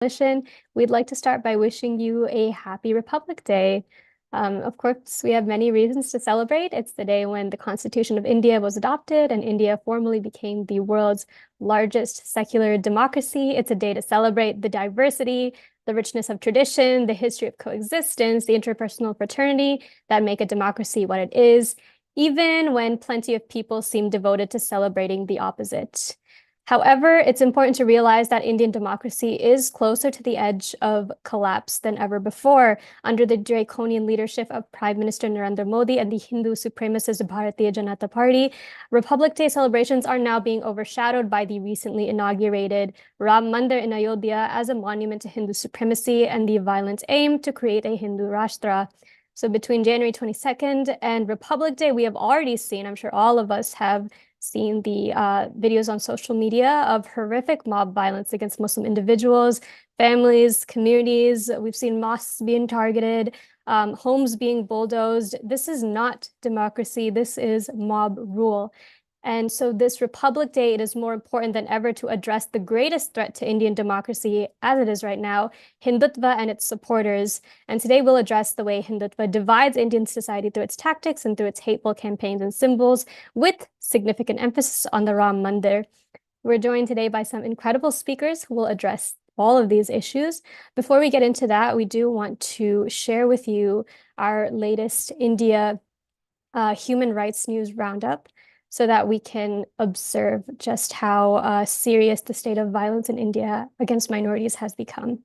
Demolition, we'd like to start by wishing you a happy Republic Day. Of course, we have many reasons to celebrate. It's the day when the Constitution of India was adopted and India formally became the world's largest secular democracy. It's a day to celebrate the diversity, the richness of tradition, the history of coexistence, the interpersonal fraternity that make a democracy what it is, even when plenty of people seem devoted to celebrating the opposite. However, it's important to realize that Indian democracy is closer to the edge of collapse than ever before. Under the draconian leadership of Prime Minister Narendra Modi and the Hindu supremacist Bharatiya Janata Party, Republic Day celebrations are now being overshadowed by the recently inaugurated Ram Mandir in Ayodhya as a monument to Hindu supremacy and the violent aim to create a Hindu Rashtra. So between January 22nd and Republic Day, we have already seen, I'm sure all of us have seen the videos on social media of horrific mob violence against Muslim individuals, families, communities. We've seen mosques being targeted, homes being bulldozed. This is not democracy. This is mob rule. And so this Republic Day, it is more important than ever to address the greatest threat to Indian democracy as it is right now, Hindutva and its supporters. And today we'll address the way Hindutva divides Indian society through its tactics and through its hateful campaigns and symbols, with significant emphasis on the Ram Mandir. We're joined today by some incredible speakers who will address all of these issues. Before we get into that, we do want to share with you our latest India human rights news roundup, so that we can observe just how serious the state of violence in India against minorities has become.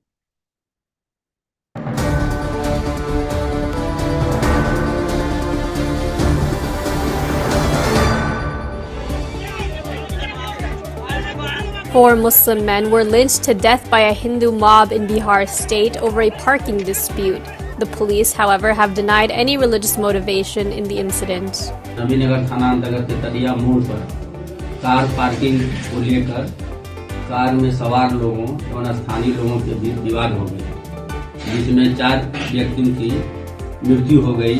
Four Muslim men were lynched to death by a Hindu mob in Bihar state over a parking dispute. The police, however, have denied any religious motivation in the incident. Navinagar थाना अंतर्गत तलिया मोड़ पर car parking को लेकर car में सवार लोगों एवं स्थानीय लोगों के बीच विवाद हो गया, जिसमें 4 व्यक्तियों की मृत्यु हो गई।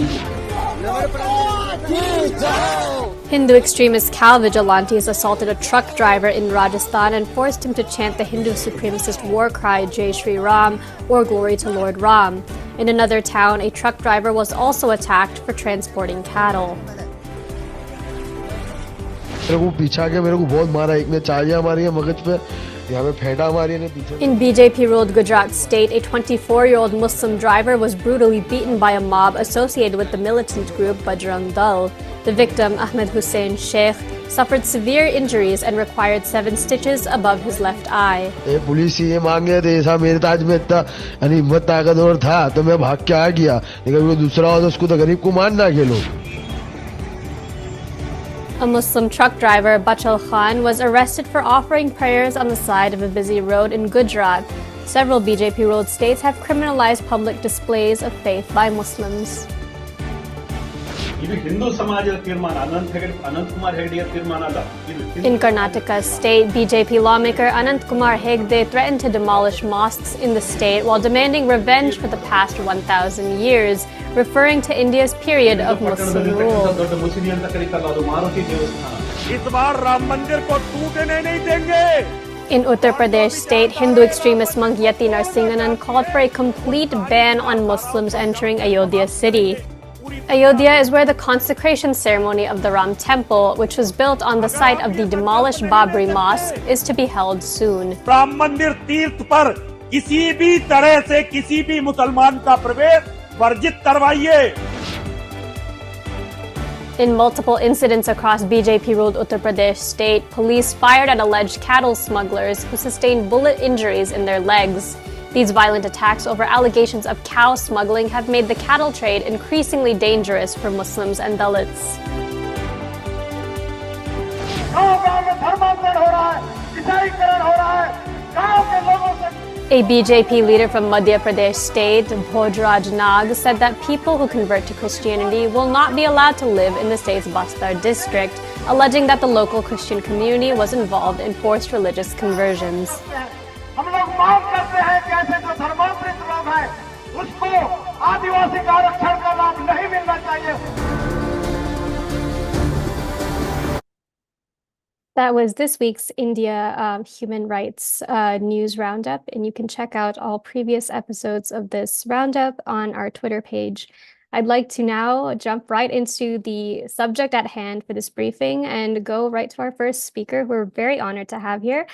Hindu extremist Kal Vigilantes assaulted a truck driver in Rajasthan and forced him to chant the Hindu supremacist war cry Jai Shri Ram, or Glory to Lord Ram. In another town, a truck driver was also attacked for transporting cattle. In BJP-ruled Gujarat state, a 24-year-old Muslim driver was brutally beaten by a mob associated with the militant group Bajrang Dal. The victim, Ahmed Hussain Sheikh, suffered severe injuries and required 7 stitches above his left eye. A Muslim truck driver, Bachal Khan, was arrested for offering prayers on the side of a busy road in Gujarat. Several BJP-ruled states have criminalized public displays of faith by Muslims. In Karnataka state, BJP lawmaker Anant Kumar Hegde threatened to demolish mosques in the state while demanding revenge for the past 1,000 years, referring to India's period of Muslim rule. In Uttar Pradesh state, Hindu extremist monk Yati Narsinganan called for a complete ban on Muslims entering Ayodhya city. Ayodhya is where the consecration ceremony of the Ram temple, which was built on the site of the demolished Babri Mosque, is to be held soon. Ram मंदिर तीर्थ पर किसी भी तरह से किसी भी मुसलमान का प्रवेश वर्जित करवाइए. In multiple incidents across BJP-ruled Uttar Pradesh state, police fired at alleged cattle smugglers who sustained bullet injuries in their legs. These violent attacks over allegations of cow smuggling have made the cattle trade increasingly dangerous for Muslims and Dalits. A BJP leader from Madhya Pradesh state, Bhojraj Nag, said that people who convert to Christianity will not be allowed to live in the state's Bastar district, alleging that the local Christian community was involved in forced religious conversions. हम लोग मांग करते हैं कि ऐसे जो धर्मांतरित लोग हैं उसको आदिवासी का आरक्षण का लाभ नहीं मिलना चाहिए। That was this week's India Human Rights News Roundup, and you can check out all previous episodes of this roundup on our Twitter page. I'd like to now jump right into the subject at hand for this briefing and go right to our first speaker, who we're very honored to have here.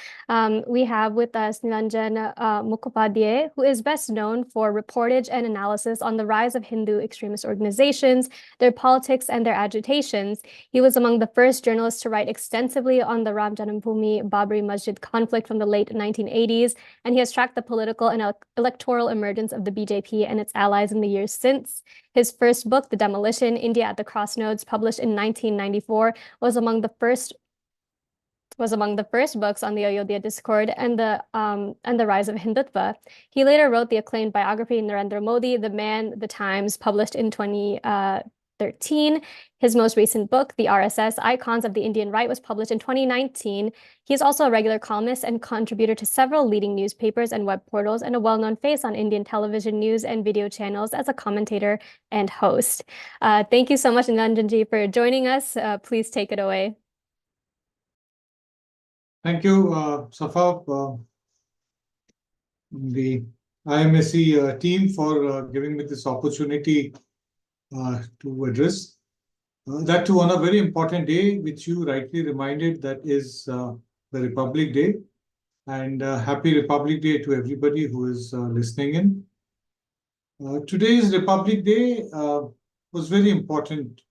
We have with us Nilanjan Mukhopadhyay, who is best known for reportage and analysis on the rise of Hindu extremist organizations, their politics, and their agitations. He was among the first journalists to write extensively on the Ram Janambhoomi Babri Masjid conflict from the late 1980s, and he has tracked the political and electoral emergence of the BJP and its allies in the years since. His first book, The Demolition, India at the Crossroads, published in 1994, was among the first books on the Ayodhya discord and the rise of Hindutva. He later wrote the acclaimed biography Narendra Modi, The Man, The Times, published in 2013. His most recent book, The RSS Icons of the Indian Right, was published in 2019. He is also a regular columnist and contributor to several leading newspapers and web portals, and a well-known face on Indian television news and video channels as a commentator and host. Thank you so much, Nilanjanji, for joining us. Please take it away. Thank you, Safa, the IMSC team for giving me this opportunity to address. That too on a very important day, which you rightly reminded, that is the Republic Day. And happy Republic Day to everybody who is listening in. Today's Republic Day was very important.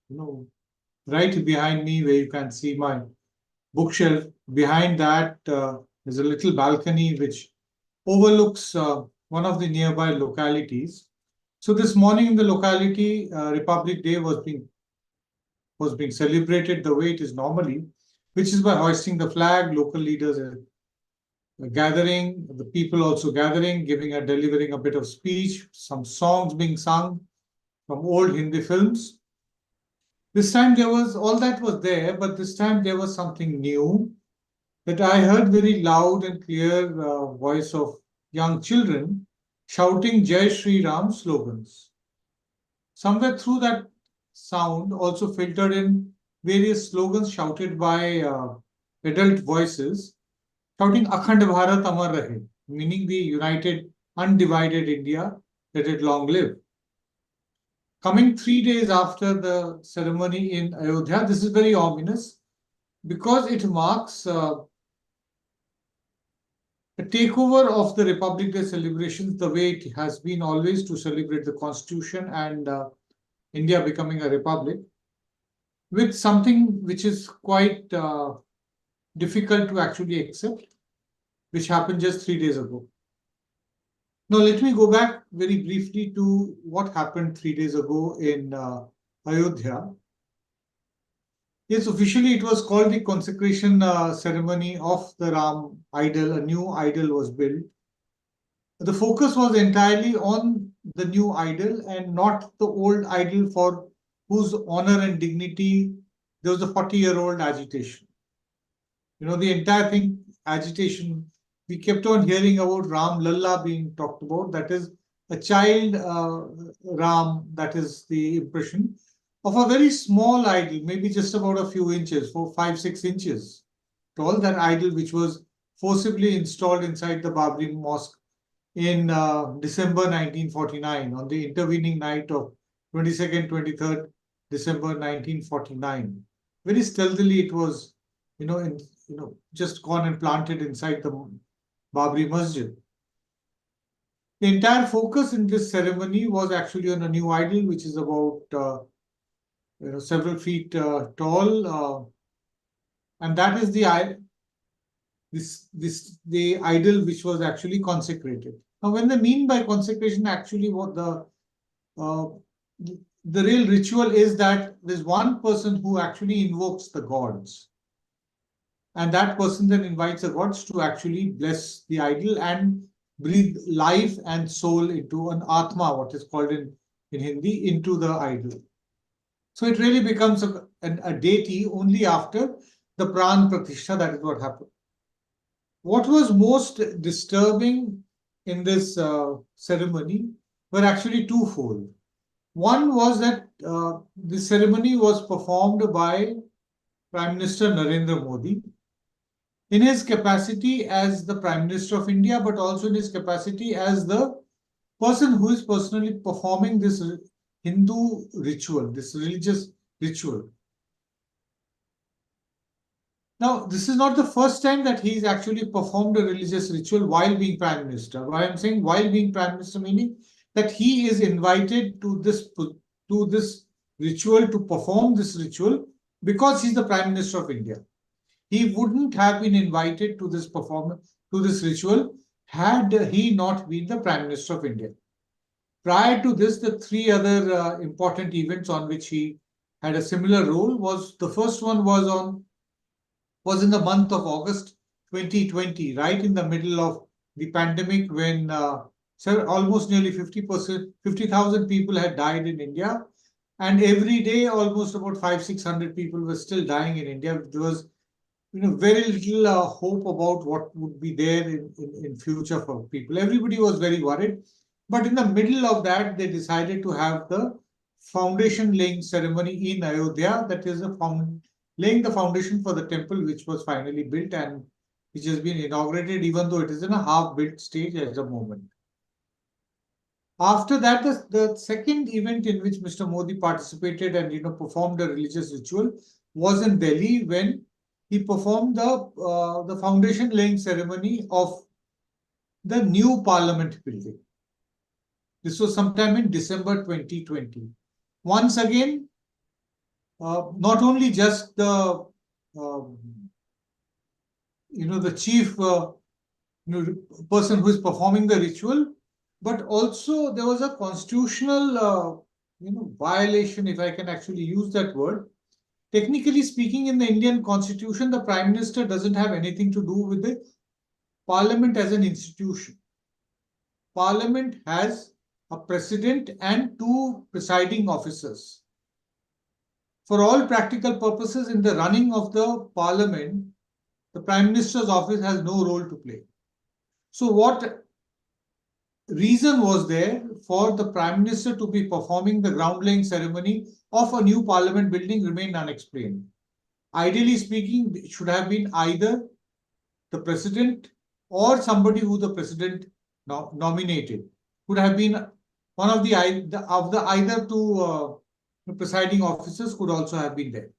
Right behind me, where you can see my bookshelf, behind that is a little balcony which overlooks one of the nearby localities. So this morning in the locality, Republic Day was being celebrated the way it is normally, which is by hoisting the flag. Local leaders are gathering, the people also gathering, delivering a bit of speech, some songs being sung from old Hindi films. This time all that was there, but this time there was something new, that I heard very loud and clear voice of young children shouting Jai Shri Ram slogans. Somewhere through that sound also filtered in various slogans shouted by adult voices, shouting Akhand Bharat Amar Rahe, meaning the united, undivided India, let it long live. Coming 3 days after the ceremony in Ayodhya, this is very ominous because it marks a takeover of the Republic Day celebrations the way it has been always, to celebrate the Constitution and India becoming a republic, with something which is quite difficult to actually accept, which happened just 3 days ago. Now, let me go back very briefly to what happened 3 days ago in Ayodhya. Yes, officially it was called the consecration ceremony of the Ram idol. A new idol was built. The focus was entirely on the new idol and not the old idol, for whose honor and dignity there was a 40-year-old agitation. The entire thing, agitation, we kept on hearing about Ram Lalla being talked about. That is a child Ram, that is the impression of a very small idol, maybe just about a few inches, 4, 5, 6 inches tall. That idol which was forcibly installed inside the Babri Mosque in December 1949, on the intervening night of 22nd, 23rd December 1949. Very stealthily it was, just gone and planted inside the Babri Masjid. The entire focus in this ceremony was actually on a new idol, which is about several feet tall, and that is the idol which was actually consecrated. Now, when they mean by consecration, actually what the real ritual is, that there's one person who actually invokes the gods. And that person then invites the gods to actually bless the idol and breathe life and soul into an Atma, what is called in Hindi, into the idol. So it really becomes a deity only after the Pran Pratishtha. That is what happened. What was most disturbing in this ceremony were actually twofold. One was that the ceremony was performed by Prime Minister Narendra Modi, in his capacity as the Prime Minister of India, but also in his capacity as the person who is personally performing this Hindu ritual, this religious ritual. Now, this is not the first time that he's actually performed a religious ritual while being Prime Minister. Why I'm saying while being Prime Minister, meaning that he is invited to this ritual, to perform this ritual, because he's the Prime Minister of India. He wouldn't have been invited to this performance, to this ritual, had he not been the Prime Minister of India. Prior to this, the three other important events on which he had a similar role was, the first one was in the month of August 2020, right in the middle of the pandemic, when almost nearly 50,000 people had died in India. And every day, almost about 500-600 people were still dying in India. There was very little hope about what would be there in future for people. Everybody was very worried. But in the middle of that, they decided to have the foundation laying ceremony in Ayodhya, that is laying the foundation for the temple, which was finally built and which has been inaugurated, even though it is in a half-built stage at the moment. After that, the second event in which Mr. Modi participated and performed a religious ritual was in Delhi, when he performed the foundation laying ceremony of the new Parliament building. This was sometime in December 2020. Once again, not only just the the chief person who is performing the ritual, but also there was a constitutional violation, if I can actually use that word. Technically speaking, in the Indian Constitution, the Prime Minister doesn't have anything to do with the Parliament as an institution. Parliament has a president and two presiding officers. For all practical purposes, in the running of the Parliament, the Prime Minister's office has no role to play. So what reason was there for the Prime Minister to be performing the ground-laying ceremony of a new Parliament building remained unexplained. Ideally speaking, it should have been either the President or somebody who the President nominated. Could have been one of the either two presiding officers could also have been there.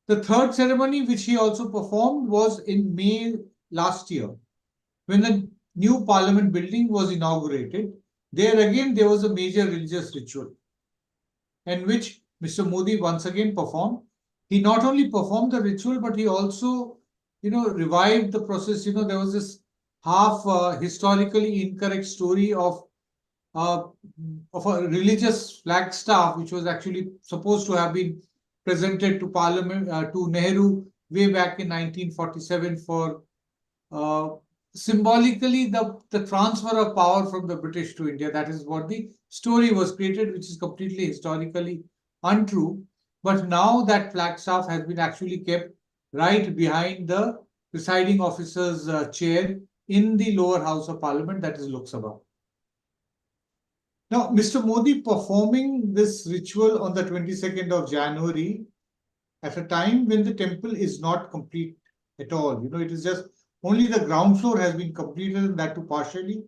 The third ceremony which he also performed was in May last year, when the new Parliament building was inaugurated. There again, there was a major religious ritual in which Mr. Modi once again performed. He not only performed the ritual, but he also, revived the process. There was this half historically incorrect story of a religious flagstaff, which was actually supposed to have been presented to Parliament, to Nehru way back in 1947 for symbolically the transfer of power from the British to India. That is what the story was created, which is completely historically untrue. But now that flagstaff has been actually kept right behind the presiding officer's chair in the lower house of Parliament, that is Lok Sabha. Now, Mr. Modi performing this ritual on the 22nd of January at a time when the temple is not complete at all. It is just only the ground floor has been completed, and that too partially.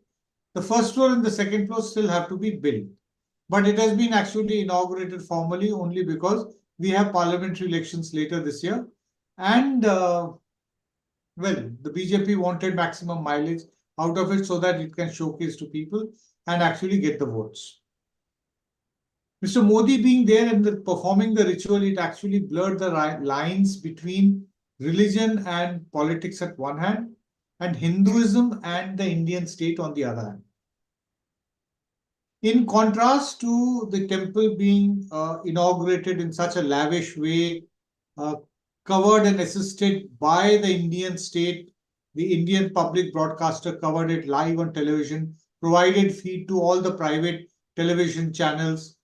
The first floor and the second floor still have to be built. But it has been actually inaugurated formally only because we have parliamentary elections later this year. And, the BJP wanted maximum mileage out of it so that it can showcase to people and actually get the votes. Mr. Modi being there and performing the ritual, it actually blurred the lines between religion and politics at one hand, and Hinduism and the Indian state on the other hand. In contrast to the temple being inaugurated in such a lavish way, covered and assisted by the Indian state, the Indian public broadcaster covered it live on television, provided feed to all the private television channels.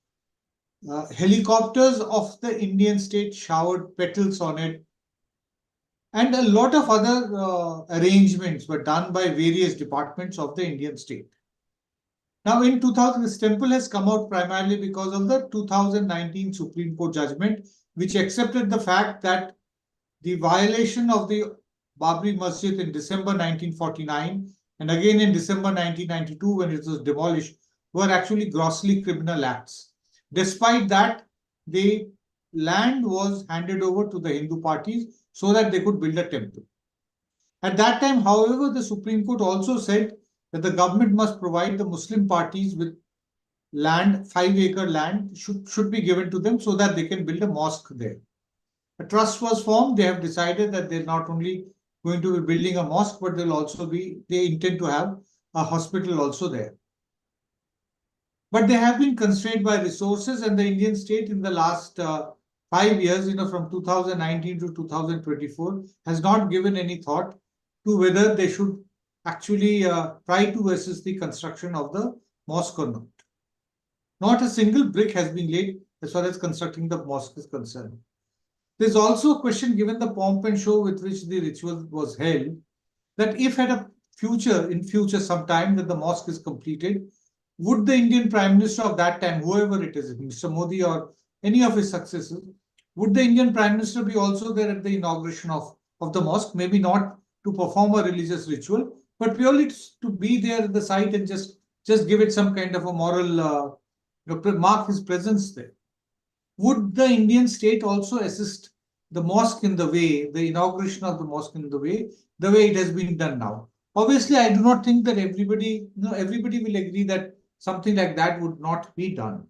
Helicopters of the Indian state showered petals on it. And a lot of other arrangements were done by various departments of the Indian state. Now, in 2000, this temple has come out primarily because of the 2019 Supreme Court judgment, which accepted the fact that the violation of the Babri Masjid in December 1949 and again in December 1992 when it was demolished were actually grossly criminal acts. Despite that, the land was handed over to the Hindu parties so that they could build a temple. At that time, however, the Supreme Court also said that the government must provide the Muslim parties with land, 5-acre land should be given to them so that they can build a mosque there. A trust was formed. They have decided that they're not only going to be building a mosque, but they intend to have a hospital also there. But they have been constrained by resources, and the Indian state in the last 5 years, from 2019 to 2024, has not given any thought to whether they should actually try to assist the construction of the mosque or not. Not a single brick has been laid as far as constructing the mosque is concerned. There's also a question, given the pomp and show with which the ritual was held, that if in future sometime that the mosque is completed, would the Indian Prime Minister of that time, whoever it is, Mr. Modi or any of his successors, would the Indian Prime Minister be also there at the inauguration of the mosque? Maybe not to perform a religious ritual, but purely to be there at the site and just give it some kind of a moral, mark his presence there. Would the Indian state also assist the mosque in the inauguration of the mosque in the way it has been done now? Obviously, I do not think that everybody will agree that something like that would not be done.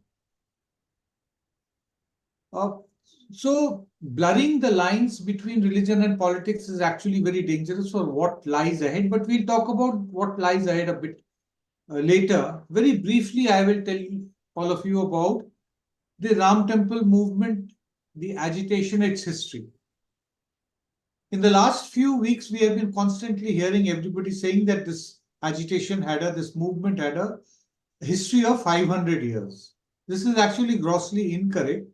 So blurring the lines between religion and politics is actually very dangerous for what lies ahead. But we'll talk about what lies ahead a bit later. Very briefly, I will tell all of you about the Ram Temple movement, the agitation, its history. In the last few weeks, we have been constantly hearing everybody saying that this agitation this movement had a history of 500 years. This is actually grossly incorrect,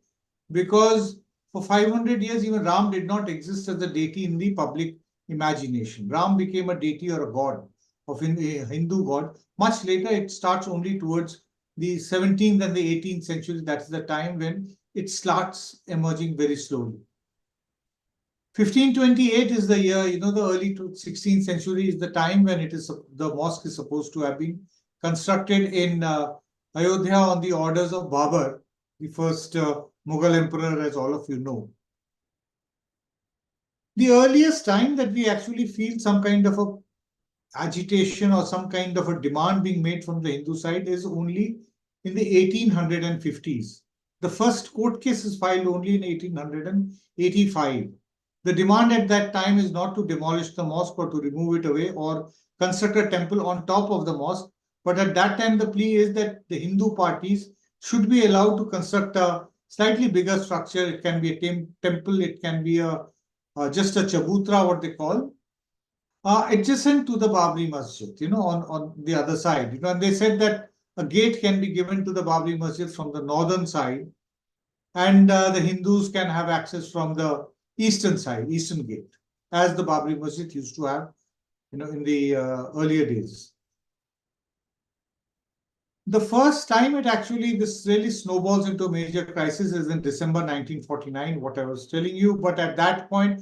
because for 500 years, even Ram did not exist as a deity in the public imagination. Ram became a deity or a god of a Hindu god. Much later, it starts only towards the 17th and the 18th century. That's the time when it starts emerging very slowly. 1528 is the year, the early 16th century is the time when the mosque is supposed to have been constructed in Ayodhya on the orders of Babur, the first Mughal emperor, as all of you know. The earliest time that we actually feel some kind of a agitation or some kind of a demand being made from the Hindu side is only in the 1850s. The first court case is filed only in 1885. The demand at that time is not to demolish the mosque or to remove it away or construct a temple on top of the mosque, but at that time the plea is that the Hindu parties should be allowed to construct a slightly bigger structure. It can be a temple, it can be just a chabutra, what they call, adjacent to the Babri Masjid, on the other side. And they said that a gate can be given to the Babri Masjid from the northern side, and the Hindus can have access from the eastern side, eastern gate, as the Babri Masjid used to have, in the earlier days. The first time this really snowballs into a major crisis is in December 1949, what I was telling you. But at that point,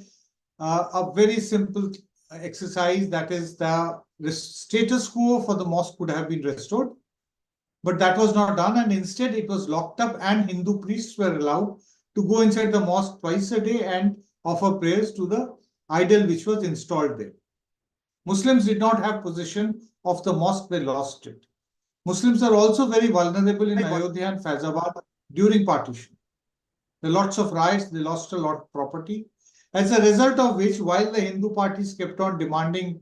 a very simple exercise, that is the status quo for the mosque could have been restored. But that was not done, and instead it was locked up, and Hindu priests were allowed to go inside the mosque twice a day and offer prayers to the idol which was installed there. Muslims did not have possession of the mosque, they lost it. Muslims are also very vulnerable in Ayodhya and Faizabad during partition. There are lots of riots, they lost a lot of property. As a result of which, while the Hindu parties kept on demanding,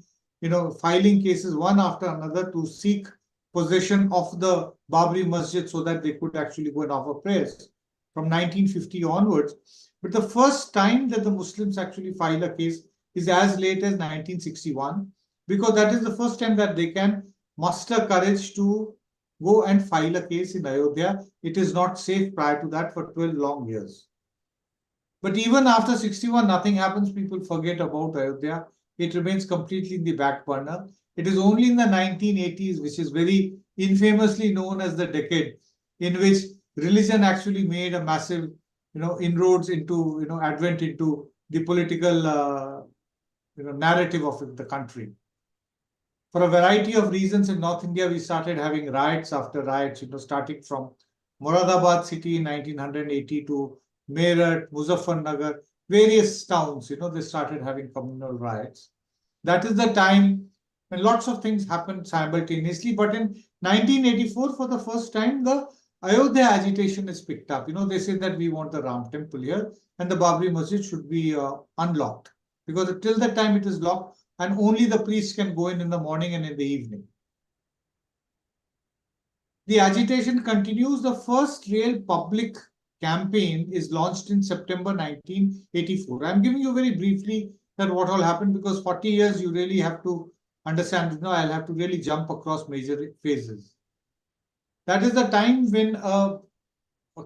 filing cases one after another to seek possession of the Babri Masjid so that they could actually go and offer prayers from 1950 onwards. But the first time that the Muslims actually file a case is as late as 1961, because that is the first time that they can muster courage to go and file a case in Ayodhya. It is not safe prior to that for 12 long years. But even after 61, nothing happens. People forget about Ayodhya. It remains completely in the back burner. It is only in the 1980s, which is very infamously known as the decade, in which religion actually made a massive, inroads into, advent into the political narrative of the country. For a variety of reasons in North India, we started having riots after riots, starting from Moradabad city in 1980 to Meerut, Muzaffarnagar, various towns, they started having communal riots. That is the time when lots of things happened simultaneously. But in 1984, for the first time, the Ayodhya agitation is picked up. They say that we want the Ram temple here and the Babri Masjid should be unlocked, because till that time it is locked and only the priests can go in the morning and in the evening. The agitation continues. The first real public campaign is launched in September 1984. I'm giving you very briefly that what all happened, because 40 years you really have to understand. I'll have to really jump across major phases. That is the time when a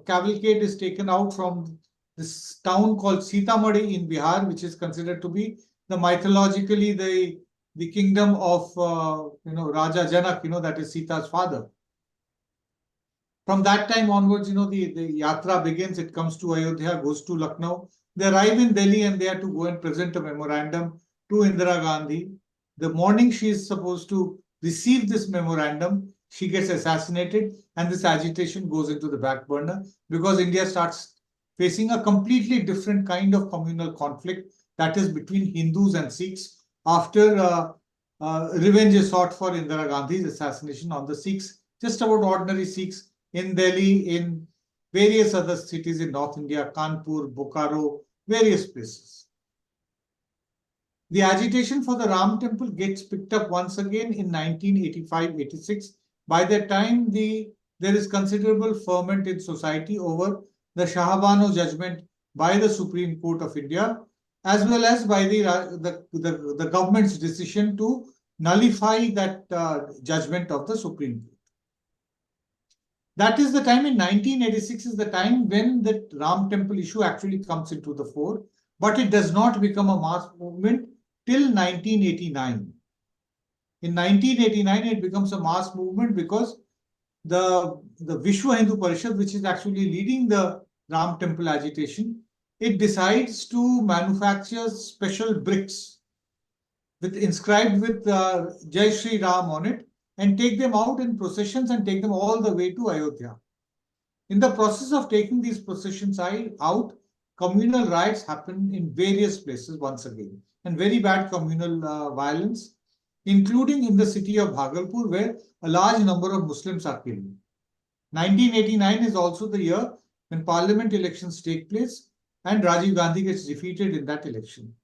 cavalcade is taken out from this town called Sitamarhi in Bihar, which is considered to be the mythologically the kingdom of Raja Janak, that is Sita's father. From that time onwards, the yatra begins. It comes to Ayodhya, goes to Lucknow. They arrive in Delhi and they have to go and present a memorandum to Indira Gandhi. The morning she is supposed to receive this memorandum, she gets assassinated and this agitation goes into the back burner, because India starts facing a completely different kind of communal conflict, that is between Hindus and Sikhs, after revenge is sought for Indira Gandhi's assassination on the Sikhs, just about ordinary Sikhs, in Delhi, in various other cities in North India, Kanpur, Bokaro, various places. The agitation for the Ram temple gets picked up once again in 1985-86. By that time, there is considerable ferment in society over the Shahabano judgment by the Supreme Court of India, as well as by the government's decision to nullify that judgment of the Supreme Court. That is the time in 1986 is the time when the Ram temple issue actually comes into the fore, but it does not become a mass movement till 1989. In 1989, it becomes a mass movement because the Vishwa Hindu Parishad, which is actually leading the Ram temple agitation, it decides to manufacture special bricks inscribed with Jai Shri Ram on it, and take them out in processions and take them all the way to Ayodhya. In the process of taking these processions out, communal riots happen in various places once again, and very bad communal violence, including in the city of Bhagalpur, where a large number of Muslims are killed. 1989 is also the year when parliament elections take place and Rajiv Gandhi gets defeated in that election.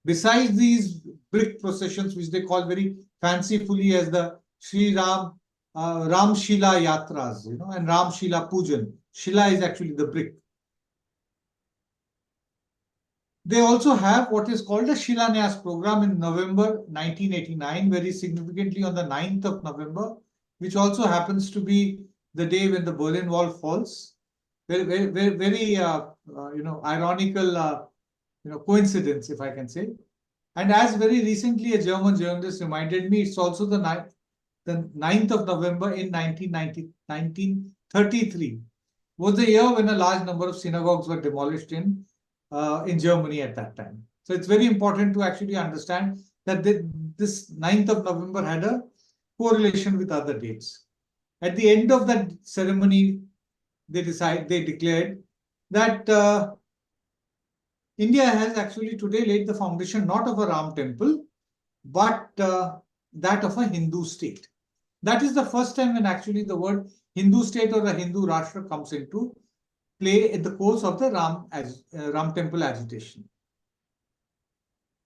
Besides these brick processions, which they call very fancifully as the Sri Ram Shila Yatras, and Ram Shila Pujan. Shila is actually the brick. They also have what is called a Shilanyas program in November 1989, very significantly on the 9th of November, which also happens to be the day when the Berlin Wall falls. Very ironical coincidence, if I can say. And as very recently a German journalist reminded me, it's also the 9th of November in 1933 was the year when a large number of synagogues were demolished in Germany at that time. So it's very important to actually understand that this 9th of November had a correlation with other dates. At the end of that ceremony, they declared that India has actually today laid the foundation not of a Ram temple, but that of a Hindu state. That is the first time when actually the word Hindu state or a Hindu Rashtra comes into play in the course of the Ram temple agitation.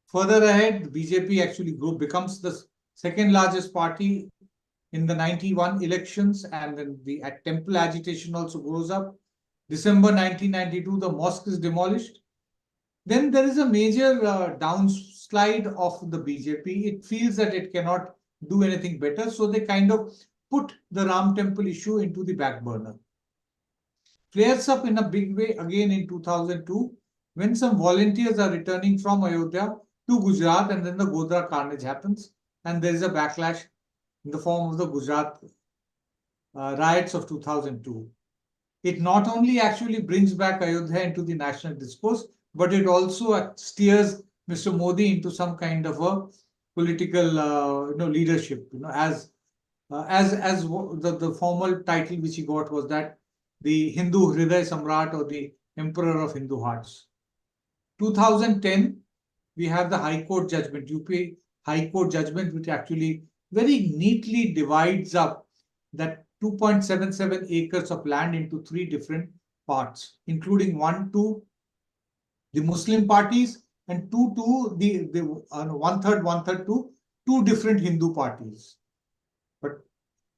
Further ahead, BJP actually becomes the second largest party in the 91 elections, and then the temple agitation also grows up. December 1992, the mosque is demolished. Then there is a major downslide of the BJP. It feels that it cannot do anything better, so they kind of put the Ram temple issue into the back burner. Flares up in a big way again in 2002, when some volunteers are returning from Ayodhya to Gujarat, and then the Godhra carnage happens, and there is a backlash in the form of the Gujarat riots of 2002. It not only actually brings back Ayodhya into the national discourse, but it also steers Mr. Modi into some kind of a political leadership. As the formal title which he got was that the Hindu Hriday Samrat or the Emperor of Hindu Hearts. 2010, we have the High Court judgment, UP High Court judgment, which actually very neatly divides up that 2.77 acres of land into 3 different parts, including 1 to the Muslim parties and 2 to the one-third to 2 different Hindu parties. But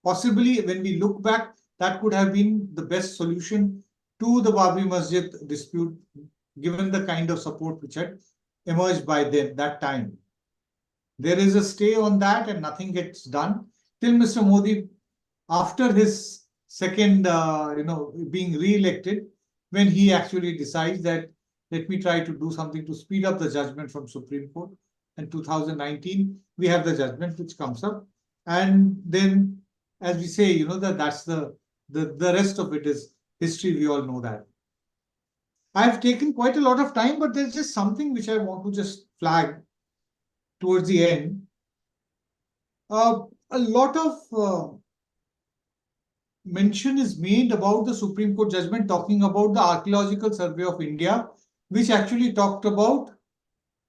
possibly when we look back, that could have been the best solution to the Babri Masjid dispute, given the kind of support which had emerged by that time. There is a stay on that and nothing gets done till Mr. Modi, after his second, being re-elected, when he actually decides that let me try to do something to speed up the judgment from Supreme Court. And 2019, we have the judgment which comes up. And then, as we say, that's the rest of it is history. We all know that. I've taken quite a lot of time, but there's just something which I want to just flag towards the end. A lot of mention is made about the Supreme Court judgment talking about the Archaeological Survey of India, which actually talked about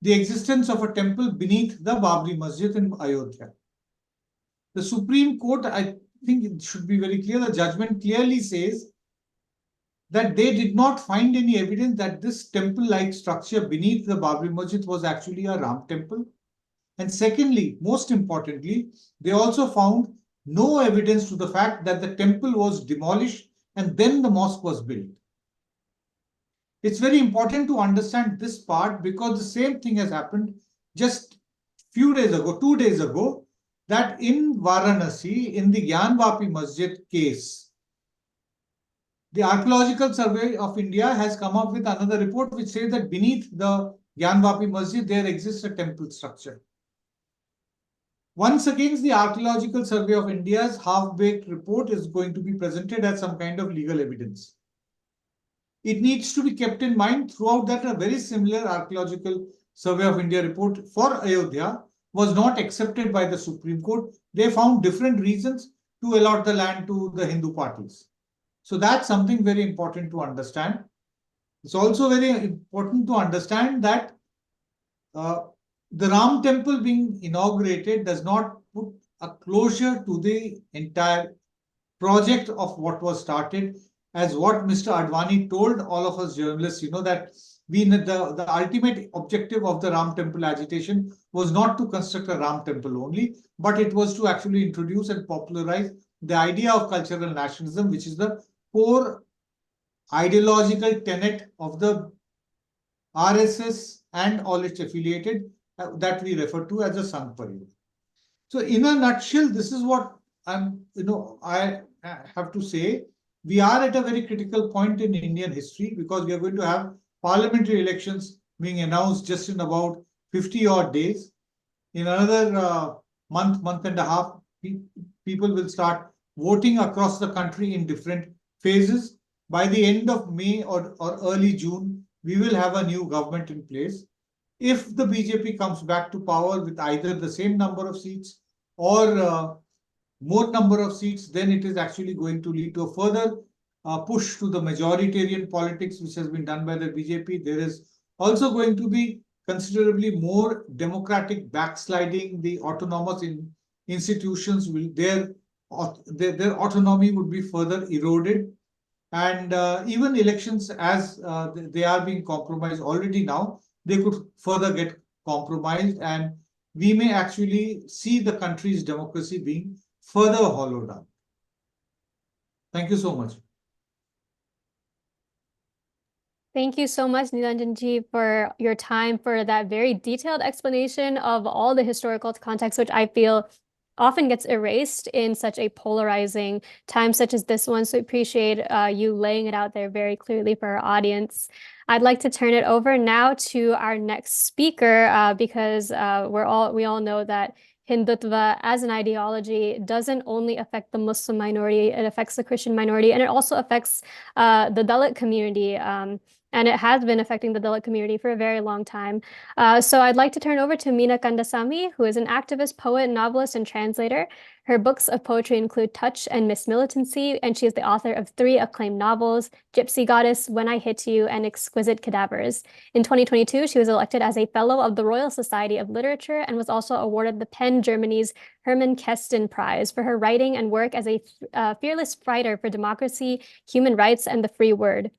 the existence of a temple beneath the Babri Masjid in Ayodhya. The Supreme Court, I think it should be very clear, the judgment clearly says that they did not find any evidence that this temple-like structure beneath the Babri Masjid was actually a Ram temple. And secondly, most importantly, they also found no evidence to the fact that the temple was demolished and then the mosque was built. It's very important to understand this part because the same thing has happened just few days ago, 2 days ago, that in Varanasi, in the Gyanvapi Masjid case, the Archaeological Survey of India has come up with another report which says that beneath the Gyanvapi Masjid, there exists a temple structure. Once again, the Archaeological Survey of India's half-baked report is going to be presented as some kind of legal evidence. It needs to be kept in mind throughout that a very similar Archaeological Survey of India report for Ayodhya was not accepted by the Supreme Court. They found different reasons to allot the land to the Hindu parties. So that's something very important to understand. It's also very important to understand that the Ram temple being inaugurated does not put a closure to the entire project of what was started. As what Mr. Advani told all of us journalists, that the ultimate objective of the Ram temple agitation was not to construct a Ram temple only, but it was to actually introduce and popularize the idea of cultural nationalism, which is the core ideological tenet of the RSS and all its affiliated that we refer to as a Sangh Parivar. So in a nutshell, this is what I have to say. We are at a very critical point in Indian history because we are going to have parliamentary elections being announced just in about 50 odd days. In another month and a half, people will start voting across the country in different phases. By the end of May or early June, we will have a new government in place. If the BJP comes back to power with either the same number of seats or more number of seats, then it is actually going to lead to a further push to the majoritarian politics, which has been done by the BJP. There is also going to be considerably more democratic backsliding. The autonomous institutions will their autonomy would be further eroded, and even elections as they are being compromised already now, they could further get compromised, and we may actually see the country's democracy being further hollowed out. Thank you so much. Thank you so much, Nilanjanji, for your time, for that very detailed explanation of all the historical context, which I feel often gets erased in such a polarizing time such as this one. So I appreciate you laying it out there very clearly for our audience. I'd like to turn it over now to our next speaker because we all know that Hindutva as an ideology doesn't only affect the Muslim minority, it affects the Christian minority, and it also affects the Dalit community. And it has been affecting the Dalit community for a very long time. So I'd like to turn over to Meena Kandasamy, who is an activist, poet, novelist, and translator. Her books of poetry include Touch and Miss Militancy, and she is the author of 3 acclaimed novels, Gypsy Goddess, When I Hit You, and Exquisite Cadavers. In 2022, she was elected as a Fellow of the Royal Society of Literature and was also awarded the PEN Germany's Hermann Kesten Prize for her writing and work as a fearless fighter for democracy, human rights, and the free word.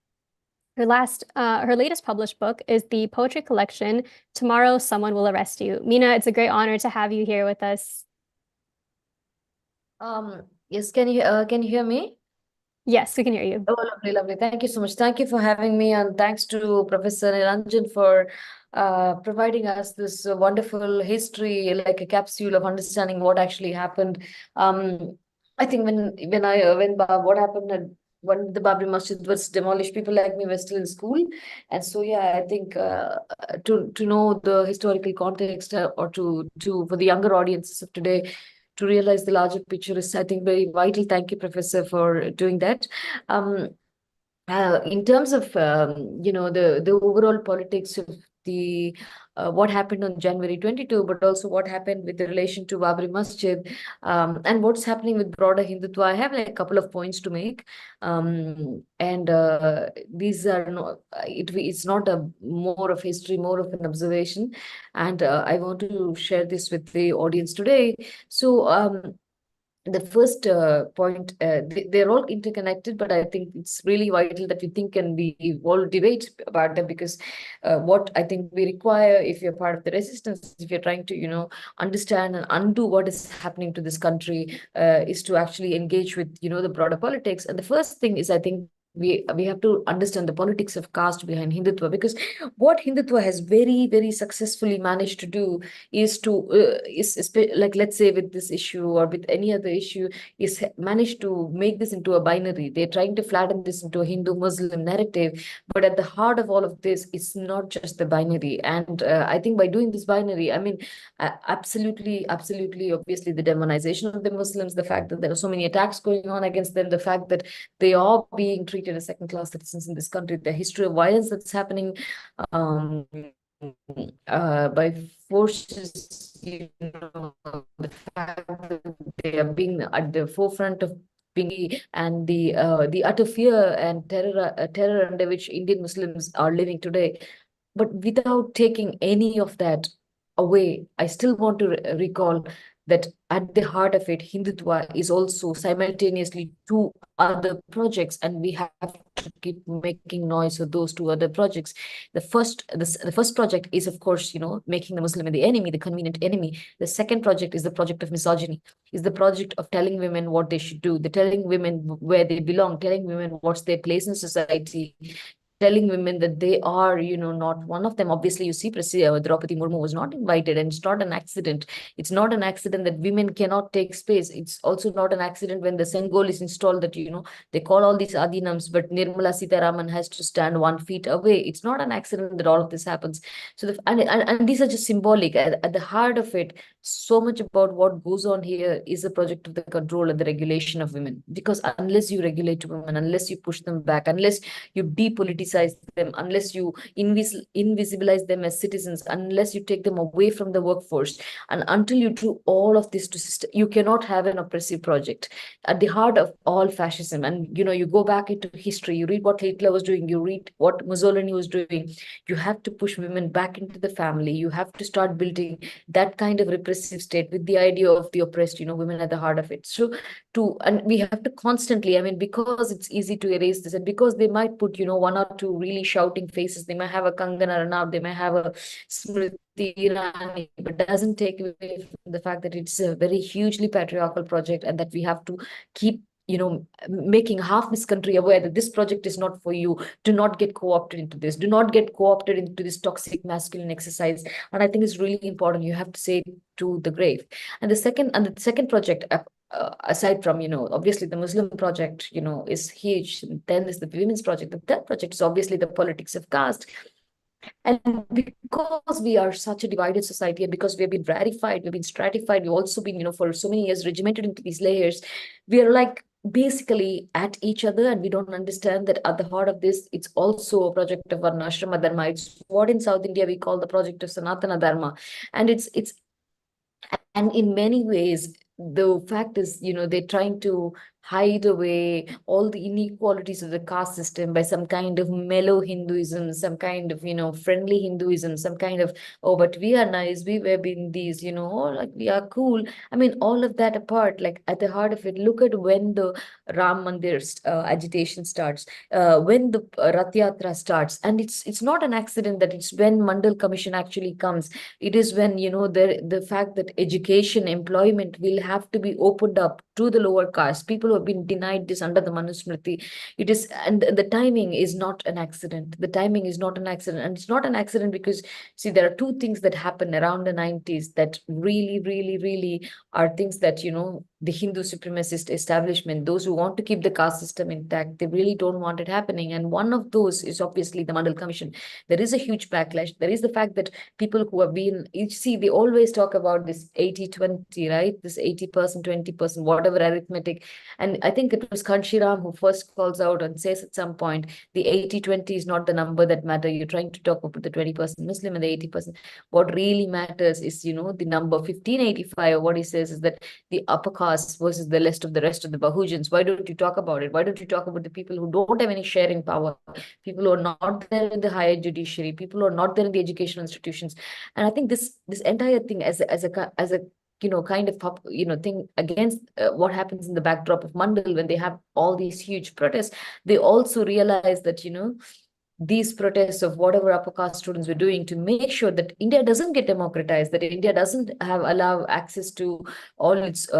Her latest published book is the poetry collection, Tomorrow Someone Will Arrest You. Meena, it's a great honor to have you here with us. Yes, can you hear me? Yes, we can hear you. Oh, lovely, lovely. Thank you so much. Thank you for having me, and thanks to Professor Niranjan for providing us this wonderful history, like a capsule of understanding what actually happened. I think what happened when the Babri Masjid was demolished, people like me were still in school, and so yeah, I think to know the historical context or to for the younger audiences of today to realize the larger picture is, I think, very vital. Thank you, Professor, for doing that. In terms of the overall politics of the what happened on January 22, but also what happened with the relation to Babri Masjid, and what's happening with broader Hindutva, I have like a couple of points to make. And these are not, it's not a more of history, more of an observation. And I want to share this with the audience today. So the first point, they're all interconnected, but I think it's really vital that we think and we all debate about them, because what I think we require, if you're part of the resistance, if you're trying to, understand and undo what is happening to this country, is to actually engage with, the broader politics. And the first thing is, I think, we have to understand the politics of caste behind Hindutva, because what Hindutva has very, very successfully managed to do is to like, let's say with this issue or with any other issue, is managed to make this into a binary. They're trying to flatten this into a Hindu-Muslim narrative, but at the heart of all of this, it's not just the binary. And I think by doing this binary, I mean, absolutely, obviously, the demonization of the Muslims, the fact that there are so many attacks going on against them, the fact that they are being treated as second-class citizens in this country, the history of violence that's happening by forces, the fact that they are being at the forefront of being, and the utter fear and terror under which Indian Muslims are living today. But without taking any of that away, I still want to recall that at the heart of it, Hindutva is also simultaneously 2 other projects, and we have to keep making noise for those 2 other projects. The first project is, of course, making the Muslim the enemy, the convenient enemy. The second project is the project of misogyny, is the project of telling women what they should do, the telling women where they belong, telling women what's their place in society, telling women that they are, not one of them. Obviously, you see, Draupadi Murmu was not invited, and it's not an accident. It's not an accident that women cannot take space. It's also not an accident when the Sengol is installed that, they call all these Adinams, but Nirmala Sitaraman has to stand 1 feet away. It's not an accident that all of this happens. So, and these are just symbolic. At the heart of it, so much about what goes on here is a project of the control and the regulation of women. Because unless you regulate women, unless you push them back, unless you depoliticize them, unless you invisibilize them as citizens, unless you take them away from the workforce, and until you do all of this to system, you cannot have an oppressive project. At the heart of all fascism, and you go back into history, you read what Hitler was doing, you read what Mussolini was doing, you have to push women back into the family. You have to start building that kind of repressive state with the idea of the oppressed, women at the heart of it. So and we have to constantly, I mean, because it's easy to erase this, and because they might put 1 or 2 really shouting faces, they might have a Kangana Ranaut, they might have a Smriti Irani, but doesn't take away from the fact that it's a very hugely patriarchal project, and that we have to keep making half this country aware that this project is not for you. Do not get co-opted into this. Do not get co-opted into this toxic masculine exercise. And I think it's really important. You have to say it to the grave. And the second project, aside from, obviously the Muslim project, is huge. Then there's the women's project. The third project is obviously the politics of caste. And because we are such a divided society, and because we have been stratified, we've also been, for so many years regimented into these layers, we are like basically at each other, and we don't understand that at the heart of this, it's also a project of Varnashrama Dharma. It's what in South India we call the project of Sanatana Dharma. And and in many ways, the fact is, they're trying to hide away all the inequalities of the caste system by some kind of mellow Hinduism, some kind of, friendly Hinduism, some kind of, oh, but we are nice, we were being these, oh, like we are cool. I mean, all of that apart, like at the heart of it, look at when the Ram Mandir agitation starts, when the Rath Yatra starts. And it's not an accident that it's when Mandal Commission actually comes. It is when, the fact that education, employment will have to be opened up to the lower caste, people who have been denied this under the Manusmriti. It is, and the timing is not an accident. The timing is not an accident. And it's not an accident because, see, there are two things that happen around the 90s that really, really, really are things that, the Hindu supremacist establishment, those who want to keep the caste system intact, they really don't want it happening. And one of those is obviously the Mandal Commission. There is a huge backlash. There is the fact that people who have been, you see, they always talk about this 80-20, right? This 80%, 20%, whatever arithmetic. And I think it was Kanshiram who first calls out and says at some point, the 80-20 is not the number that matter. You're trying to talk about the 20% Muslim and the 80%. What really matters is, the number 1585, what he says is that the upper caste versus the rest of the Bahujans. Why don't you talk about it? Why don't you talk about the people who don't have any sharing power, people who are not there in the higher judiciary, people who are not there in the educational institutions? And I think this entire thing as a kind of thing against what happens in the backdrop of Mandal when they have all these huge protests. They also realize that these protests of whatever upper caste students were doing to make sure that India doesn't get democratized, that India doesn't allow access to all its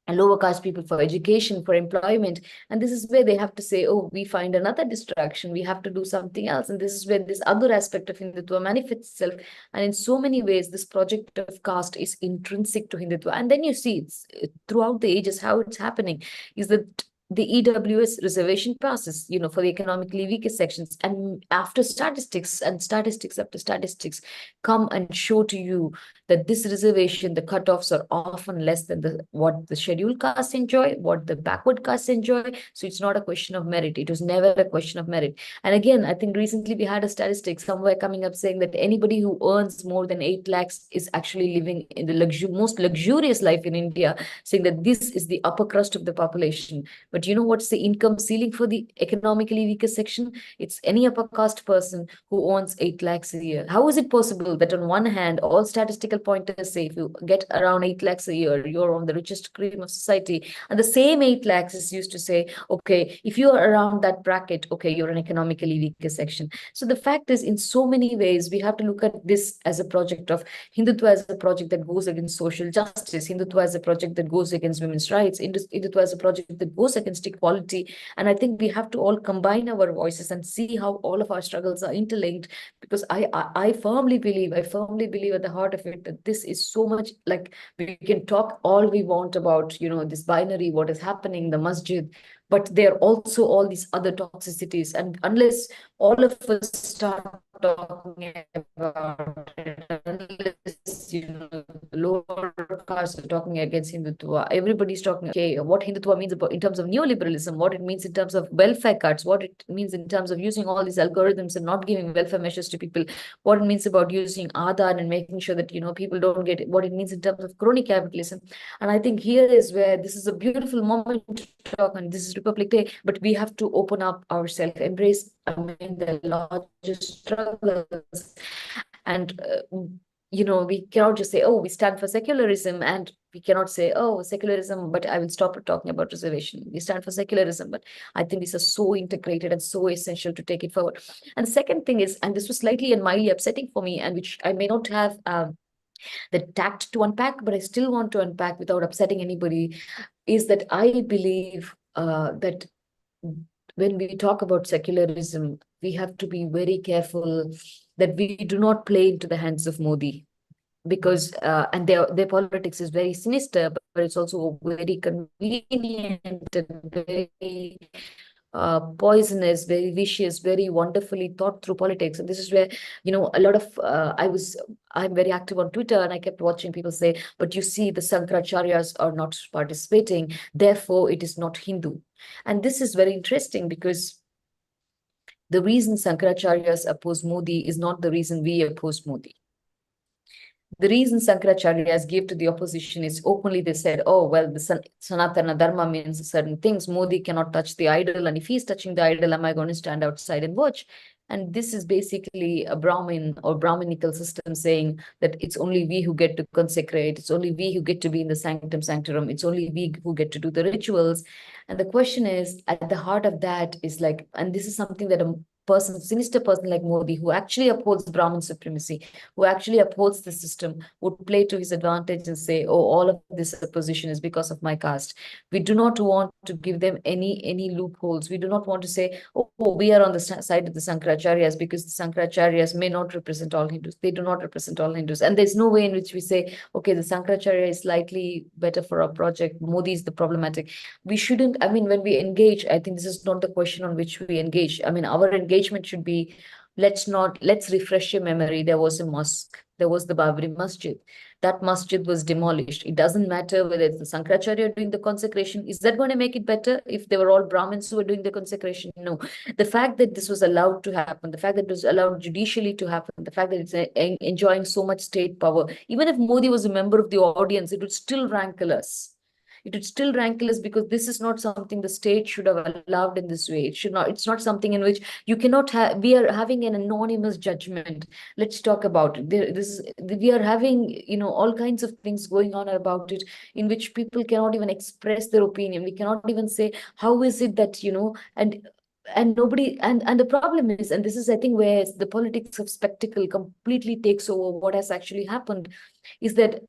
lower caste people for education, for employment. And this is where they have to say, oh, we find another distraction, we have to do something else. And this is where this other aspect of Hindutva manifests itself. And in so many ways, this project of caste is intrinsic to Hindutva. And then you see it's throughout the ages how it's happening is that the EWS reservation process, for the economically weakest sections. And after statistics and statistics after statistics come and show to you that this reservation, the cutoffs are often less than what the scheduled castes enjoy, what the backward castes enjoy. So it's not a question of merit. It was never a question of merit. And again, I think recently we had a statistic somewhere coming up saying that anybody who earns more than 8 lakhs is actually living in the most luxurious life in India, saying that this is the upper crust of the population. But what's the income ceiling for the economically weaker section? It's any upper caste person who earns 8 lakhs a year. How is it possible that on one hand, all statistical pointers say if you get around 8 lakhs a year, you're on the richest cream of society? And the same 8 lakhs is used to say, okay, if you're around that bracket, okay, you're an economically weaker section. So the fact is, in so many ways, we have to look at this as a project of Hindutva as a project that goes against social justice, Hindutva as a project that goes against women's rights, Hindutva as a project that goes against equality. And I think we have to all combine our voices and see how all of our struggles are interlinked, because I firmly believe at the heart of it that this is so much like, we can talk all we want about, this binary, what is happening, the masjid, but there are also all these other toxicities. And unless all of us start talking about it, unless, lower castes are talking against Hindutva, everybody's talking, okay, what Hindutva means about in terms of neoliberalism, what it means in terms of welfare cuts, what it means in terms of using all these algorithms and not giving welfare measures to people, what it means about using Aadhaar and making sure that, people don't get it, what it means in terms of crony capitalism. And I think here is where this is a beautiful moment to talk, and this is Republic Day, but we have to open up ourselves, embrace, the larger struggles. And, we cannot just say, oh, we stand for secularism, and we cannot say, oh, secularism, but I will stop talking about reservation. We stand for secularism, but I think these are so integrated and so essential to take it forward. And the second thing is, and this was slightly and mildly upsetting for me, and which I may not have the tact to unpack, but I still want to unpack without upsetting anybody, is that I believe that when we talk about secularism, we have to be very careful that we do not play into the hands of Modi, because and their politics is very sinister, but it's also very convenient and very poisonous, very vicious, very wonderfully thought through politics. And this is where, a lot of, I'm very active on Twitter, and I kept watching people say, but you see, the Shankaracharyas are not participating, therefore it is not Hindu. And this is very interesting, because the reason Shankaracharyas oppose Modi is not the reason we oppose Modi. The reason Shankaracharyas gave to the opposition is openly they said, oh, well, the Sanatana Dharma means certain things. Modi cannot touch the idol. And if he's touching the idol, am I going to stand outside and watch? And this is basically a Brahmin or Brahminical system saying that it's only we who get to consecrate. It's only we who get to be in the sanctum sanctorum. It's only we who get to do the rituals. And the question is, at the heart of that is like, and this is something that a sinister person like Modi, who actually upholds Brahmin supremacy, who actually upholds the system, would play to his advantage and say, oh, all of this opposition is because of my caste. We do not want to give them any loopholes. We do not want to say, oh, we are on the side of the Shankaracharyas, because the Shankaracharyas may not represent all Hindus. They do not represent all Hindus. And there's no way in which we say, okay, the Shankaracharya is slightly better for our project, Modi is the problematic. We shouldn't, I mean, when we engage, I think this is not the question on which we engage. I mean, our engagement should be, let's refresh your memory. There was a mosque. There was the Babri Masjid. That masjid was demolished. It doesn't matter whether it's the Shankaracharya doing the consecration. Is that going to make it better if they were all Brahmins who were doing the consecration? No. The fact that this was allowed to happen, the fact that it was allowed judicially to happen, the fact that it's enjoying so much state power, even if Modi was a member of the audience, it would still rankle us. It would still rankle us, because this is not something the state should have allowed in this way. It should not, it's not something in which you cannot have, we are having an anonymous judgment. Let's talk about it. We are having, all kinds of things going on about it, in which people cannot even express their opinion. We cannot even say, how is it that, and nobody, and the problem is, and this is, I think, where the politics of spectacle completely takes over what has actually happened, is that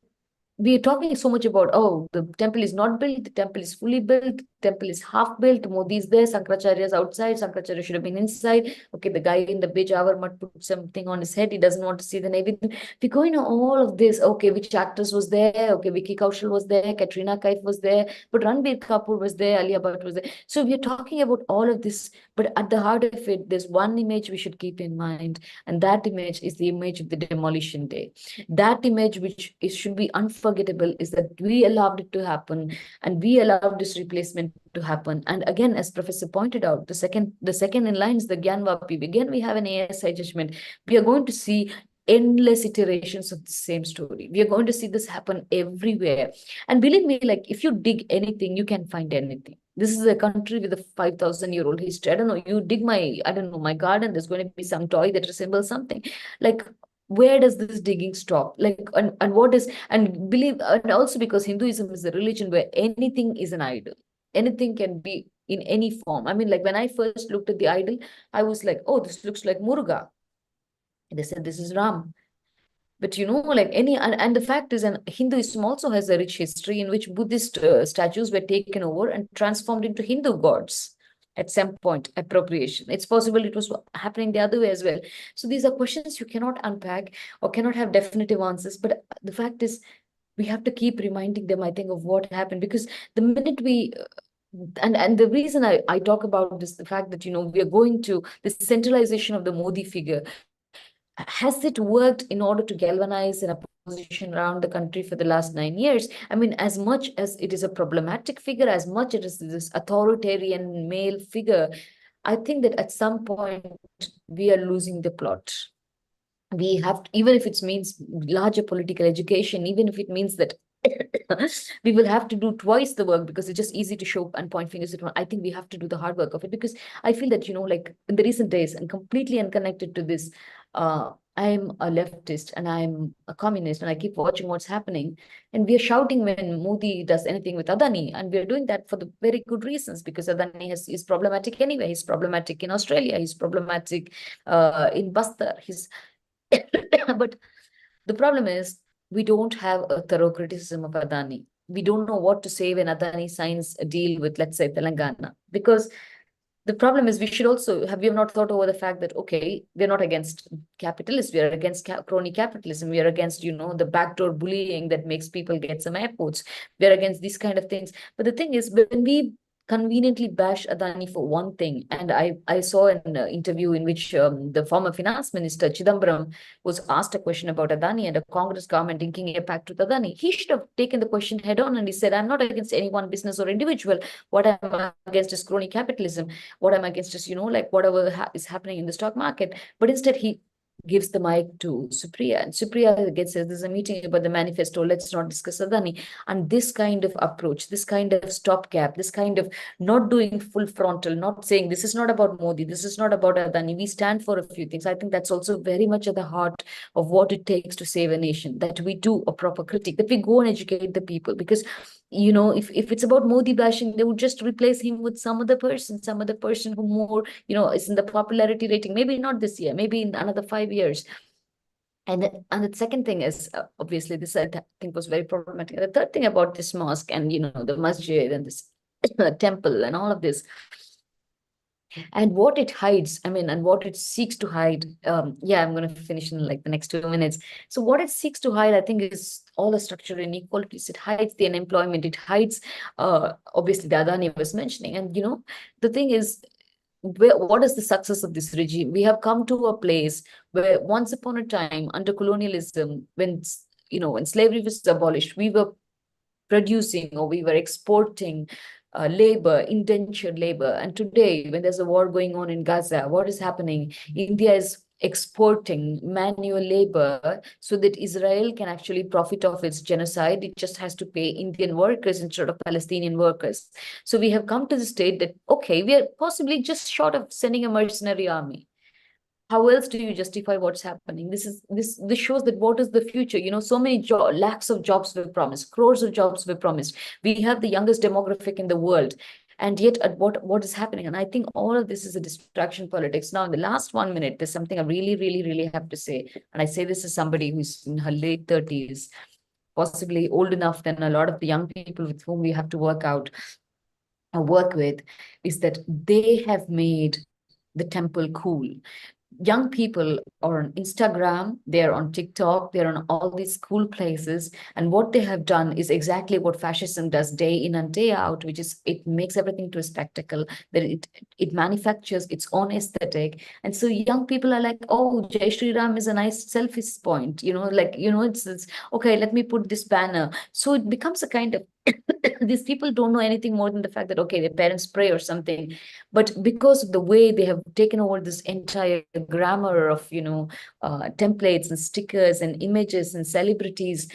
we are talking so much about, oh, the temple is not built, the temple is fully built, temple is half built, Modi is there, Shankaracharya is outside, Shankaracharya should have been inside. Okay, the guy in the Bijawar mud put something on his head, he doesn't want to see the Naivedya. We go into all of this. Okay, which actors was there? Okay, Vicky Kaushal was there, Katrina Kaif was there, but Ranbir Kapoor was there, Alia Bhatt was there. So we are talking about all of this, but at the heart of it, there's one image we should keep in mind, and that image is the image of the demolition day. That image, which should be unforgettable, is that we allowed it to happen, and we allowed this replacement to happen. And again, as Professor pointed out, the second in line is the Gyanvapi. Again, we have an ASI judgment. We are going to see endless iterations of the same story. We are going to see this happen everywhere. And believe me, like, if you dig anything, you can find anything. This is a country with a 5,000-year-old history. I don't know, you dig my garden, there's going to be some toy that resembles something. Like, where does this digging stop? Like, and what is, and believe, and also because Hinduism is a religion where anything is an idol. Anything can be in any form. I mean, like, when I first looked at the idol, I was like, oh, this looks like Muruga. They said this is Ram. But like any, and the fact is, and Hinduism also has a rich history in which Buddhist statues were taken over and transformed into Hindu gods at some point, appropriation. It's possible it was happening the other way as well. So these are questions you cannot unpack or cannot have definitive answers. But the fact is, we have to keep reminding them, I think, of what happened, because the minute we and the reason I talk about this, the fact that we are going to this centralization of the Modi figure, has it worked in order to galvanize an opposition around the country for the last 9 years? I mean, as much as it is a problematic figure, as much as it is this authoritarian male figure, I think that at some point we are losing the plot. We have to, even if it means larger political education, even if it means that we will have to do twice the work, because it's just easy to show and point fingers at one. I think we have to do the hard work of it, because I feel that, like in the recent days, and completely unconnected to this, I'm a leftist and I'm a communist, and I keep watching what's happening. And we are shouting when Modi does anything with Adani, and we are doing that for the very good reasons, because Adani is problematic anyway. He's problematic in Australia. He's problematic in Bastar. But the problem is, we don't have a thorough criticism of Adani. We don't know what to say when Adani signs a deal with, let's say, Telangana, because the problem is, we have not thought over the fact that, okay, we're not against capitalists, we are against crony capitalism, we are against, the backdoor bullying that makes people get some airports, we're against these kind of things. But the thing is, when we conveniently bash Adani for one thing. And I saw an interview in which the former finance minister Chidambaram was asked a question about Adani and a Congress government inking a pact with Adani. He should have taken the question head on and he said, I'm not against any one business or individual. What I'm against is crony capitalism. What I'm against is, like whatever is happening in the stock market. But instead he gives the mic to Supriya, and Supriya says there's a meeting about the manifesto, let's not discuss Adani. And this kind of approach, this kind of stopgap, this kind of not doing full frontal, not saying this is not about Modi, this is not about Adani, we stand for a few things. I think that's also very much at the heart of what it takes to save a nation, that we do a proper critique, that we go and educate the people. Because if it's about Modi bashing, they would just replace him with some other person who more is in the popularity rating, maybe not this year, maybe in another 5 years. And the second thing is, obviously, this I think was very problematic. And the third thing about this mosque and, the masjid and this temple and all of this, and what it hides, and what it seeks to hide. I'm going to finish in like the next 2 minutes. So what it seeks to hide, I think, is all the structural inequalities. It hides the unemployment. It hides, obviously, the Adani was mentioning. And, the thing is, what is the success of this regime? We have come to a place where once upon a time, under colonialism, when slavery was abolished, we were producing or we were exporting labor, indentured labor. And today, when there's a war going on in Gaza, what is happening? India is exporting manual labor so that Israel can actually profit off its genocide. It just has to pay Indian workers instead of Palestinian workers. So we have come to the state that, okay, we are possibly just short of sending a mercenary army. How else do you justify what's happening? This shows that what is the future? So many lakhs of jobs were promised, crores of jobs were promised. We have the youngest demographic in the world. And yet, what is happening? And I think all of this is a distraction politics. Now, in the last 1 minute, there's something I really, really, really have to say. And I say this as somebody who's in her late 30s, possibly old enough than a lot of the young people with whom we have to work with, is that they have made the temple cool. Young people are on Instagram, they're on TikTok, they're on all these cool places. And what they have done is exactly what fascism does day in and day out, which is it makes everything to a spectacle, that it manufactures its own aesthetic. And so young people are like, oh, Jai Shri Ram is a nice selfie point, it's okay, let me put this banner. So it becomes a kind of these people don't know anything more than the fact that, okay, their parents pray or something. But because of the way they have taken over this entire grammar of, templates and stickers and images and celebrities,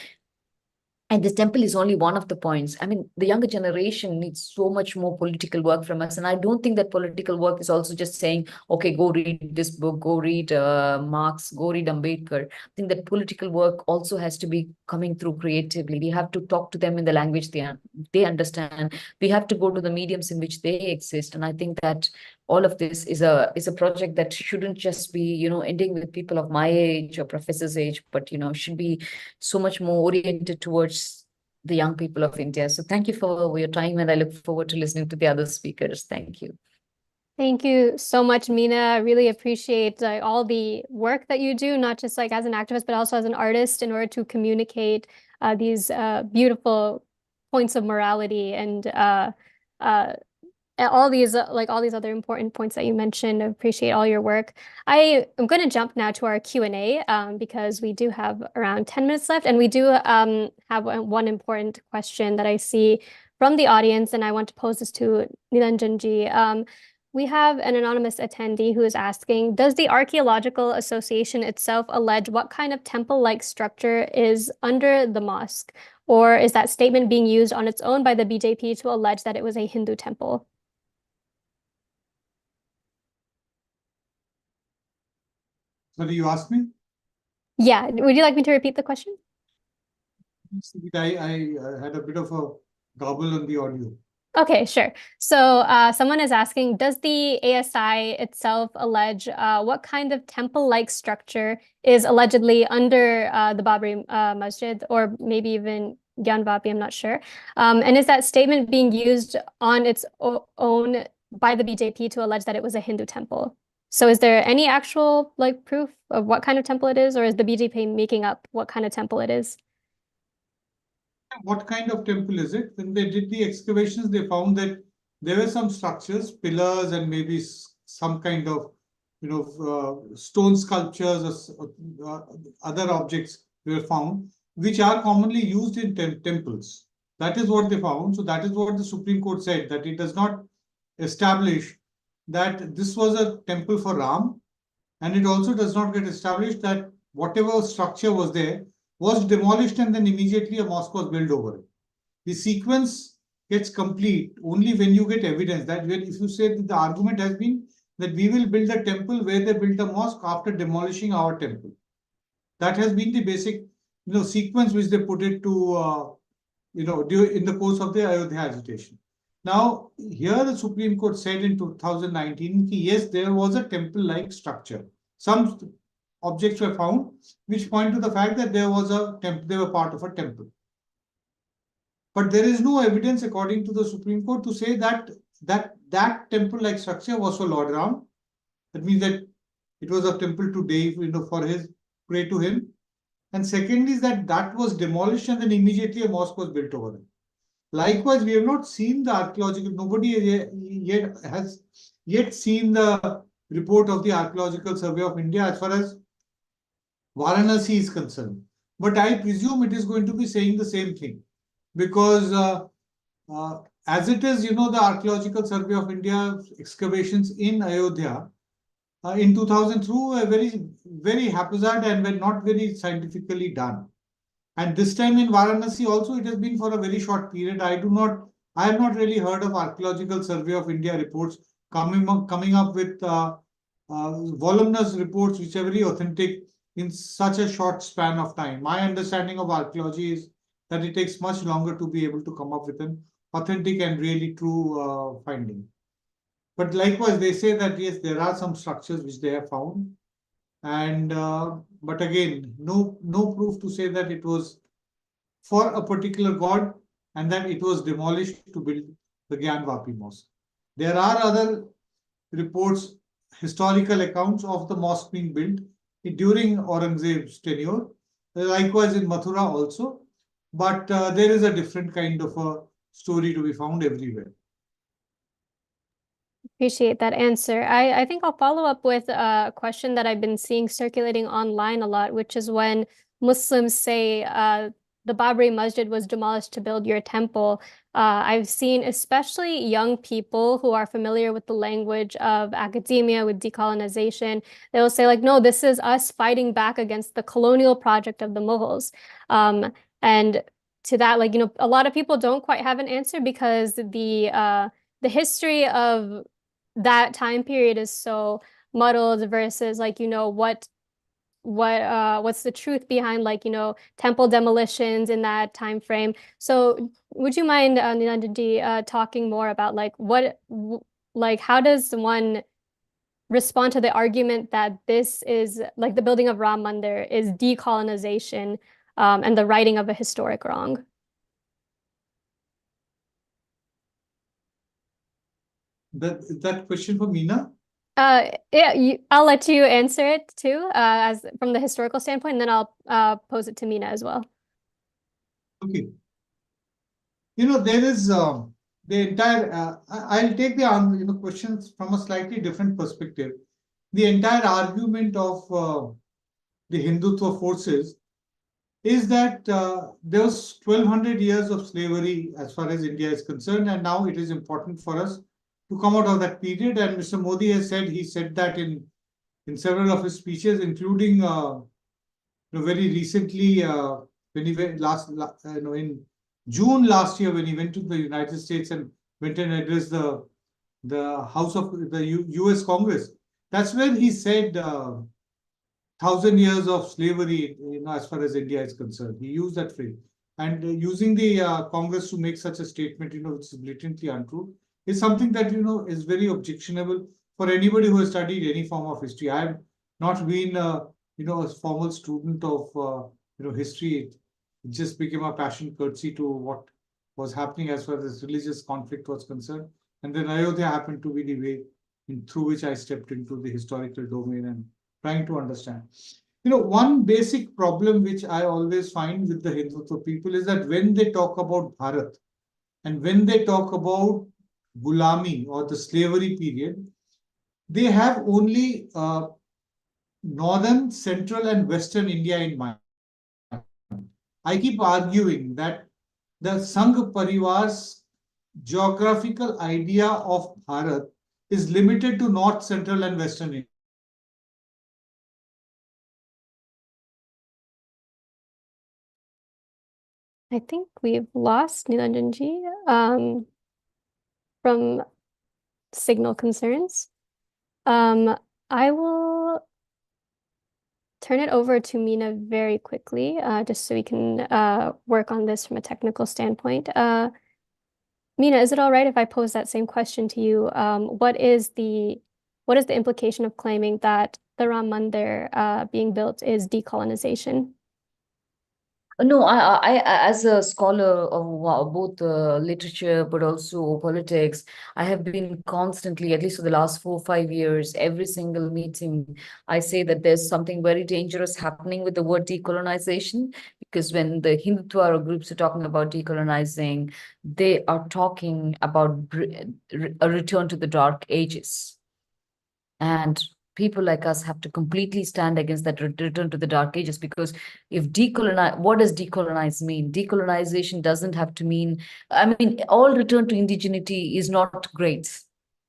and this temple is only one of the points. The younger generation needs so much more political work from us. And I don't think that political work is also just saying, okay, go read this book, go read Marx, go read Ambedkar. I think that political work also has to be coming through creatively. We have to talk to them in the language they understand. We have to go to the mediums in which they exist. And I think that all of this is a project that shouldn't just be, ending with people of my age or professor's age, but, should be so much more oriented towards the young people of India. So thank you for your time, and I look forward to listening to the other speakers. Thank you. Thank you so much, Meena. I really appreciate all the work that you do, not just as an activist, but also as an artist, in order to communicate these beautiful points of morality and all these other important points that you mentioned. I appreciate all your work. I am going to jump now to our Q&A because we do have around 10 minutes left, and we do have one important question that I see from the audience, and I want to pose this to Nilanjanji. We have an anonymous attendee who is asking, does the Archaeological Association itself allege what kind of temple-like structure is under the mosque? Or is that statement being used on its own by the BJP to allege that it was a Hindu temple? Sorry, you asked me? Yeah, would you like me to repeat the question? I had a bit of a garble on the audio. Okay, sure. So someone is asking, does the ASI itself allege what kind of temple-like structure is allegedly under the Babri Masjid, or maybe even Gyan Vapi, I'm not sure. And is that statement being used on its own by the BJP to allege that it was a Hindu temple? So is there any actual proof of what kind of temple it is, or is the BJP making up what kind of temple it is? What kind of temple is it? When they did the excavations, they found that there were some structures, pillars, and maybe some kind of, stone sculptures or other objects were found, which are commonly used in temples. That is what they found. So that is what the Supreme Court said, that it does not establish that this was a temple for Ram, and it also does not get established that whatever structure was there was demolished and then immediately a mosque was built over it. The sequence gets complete only when you get evidence that if you say that the argument has been that we will build a temple where they built a mosque after demolishing our temple. That has been the basic, sequence which they put it to, in the course of the Ayodhya agitation. Now, here the Supreme Court said in 2019, yes, there was a temple-like structure. Some objects were found which point to the fact that there was a temple, they were part of a temple. But there is no evidence, according to the Supreme Court, to say that that temple-like structure was for Lord Ram. That means that it was a temple to Dev, for his pray to him. And secondly, is that was demolished and then immediately a mosque was built over it. Likewise, we have not seen the archaeological, nobody has yet seen the report of the Archaeological Survey of India as far as Varanasi is concerned. But I presume it is going to be saying the same thing, because as it is, the Archaeological Survey of India excavations in Ayodhya in 2002 were very, very haphazard and were not very scientifically done. And this time in Varanasi also, it has been for a very short period. I have not really heard of Archaeological Survey of India reports coming up with voluminous reports which are very authentic in such a short span of time. My understanding of archaeology is that it takes much longer to be able to come up with an authentic and really true finding. But likewise, they say that yes, there are some structures which they have found. And but again, no proof to say that it was for a particular god and that it was demolished to build the Gyan Vapi Mosque. There are other reports, historical accounts of the mosque being built during Aurangzeb's tenure, likewise in Mathura also. But there is a different kind of a story to be found everywhere. Appreciate that answer. I think I'll follow up with a question that I've been seeing circulating online a lot, which is when Muslims say the Babri Masjid was demolished to build your temple. I've seen especially young people who are familiar with the language of academia, with decolonization, they will say like, no, this is us fighting back against the colonial project of the Mughals. And to that, like, a lot of people don't quite have an answer because the history of that time period is so muddled versus like, what's the truth behind like, temple demolitions in that time frame. So would you mind, Nilanjanji, talking more about like how does one respond to the argument that this is like the building of Ram Mandir is decolonization and the righting of a historic wrong? That question for Meena? Yeah, I'll let you answer it too, as from the historical standpoint, and then I'll pose it to Meena as well. Okay. There is the entire. I'll take the questions from a slightly different perspective. The entire argument of the Hindutva forces is that there was 1200 years of slavery as far as India is concerned, and now it is important for us to come out of that period. And Mr. Modi has said, he said that in several of his speeches, including very recently when he went in June last year when he went to the United States and went and addressed the House of the US Congress. That's when he said 1,000 years of slavery, as far as India is concerned. He used that phrase. And using the Congress to make such a statement, which is blatantly untrue, is something that, is very objectionable for anybody who has studied any form of history. I have not been, a formal student of, history. It just became a passion courtesy to what was happening as far as religious conflict was concerned. And then Ayodhya happened to be the way through which I stepped into the historical domain and trying to understand. One basic problem which I always find with the Hindutva people is that when they talk about Bharat and when they talk about Gulami or the slavery period, they have only northern, central, and western India in mind. I keep arguing that the Sangh Parivar's geographical idea of Bharat is limited to north, central, and western India. I think we've lost Nilanjanji from signal concerns. I will turn it over to Mina very quickly, just so we can work on this from a technical standpoint. Mina, is it all right if I pose that same question to you? What is the implication of claiming that the Ram Mandir being built is decolonization? No, as a scholar of both literature but also politics, I have been constantly, at least for the last 4 or 5 years, every single meeting, I say that there's something very dangerous happening with the word decolonization, because when the Hindutva groups are talking about decolonizing, they are talking about a return to the dark ages. And people like us have to completely stand against that return to the dark ages, because if what does decolonize mean? Decolonization doesn't have to mean, I mean, all return to indigeneity is not great.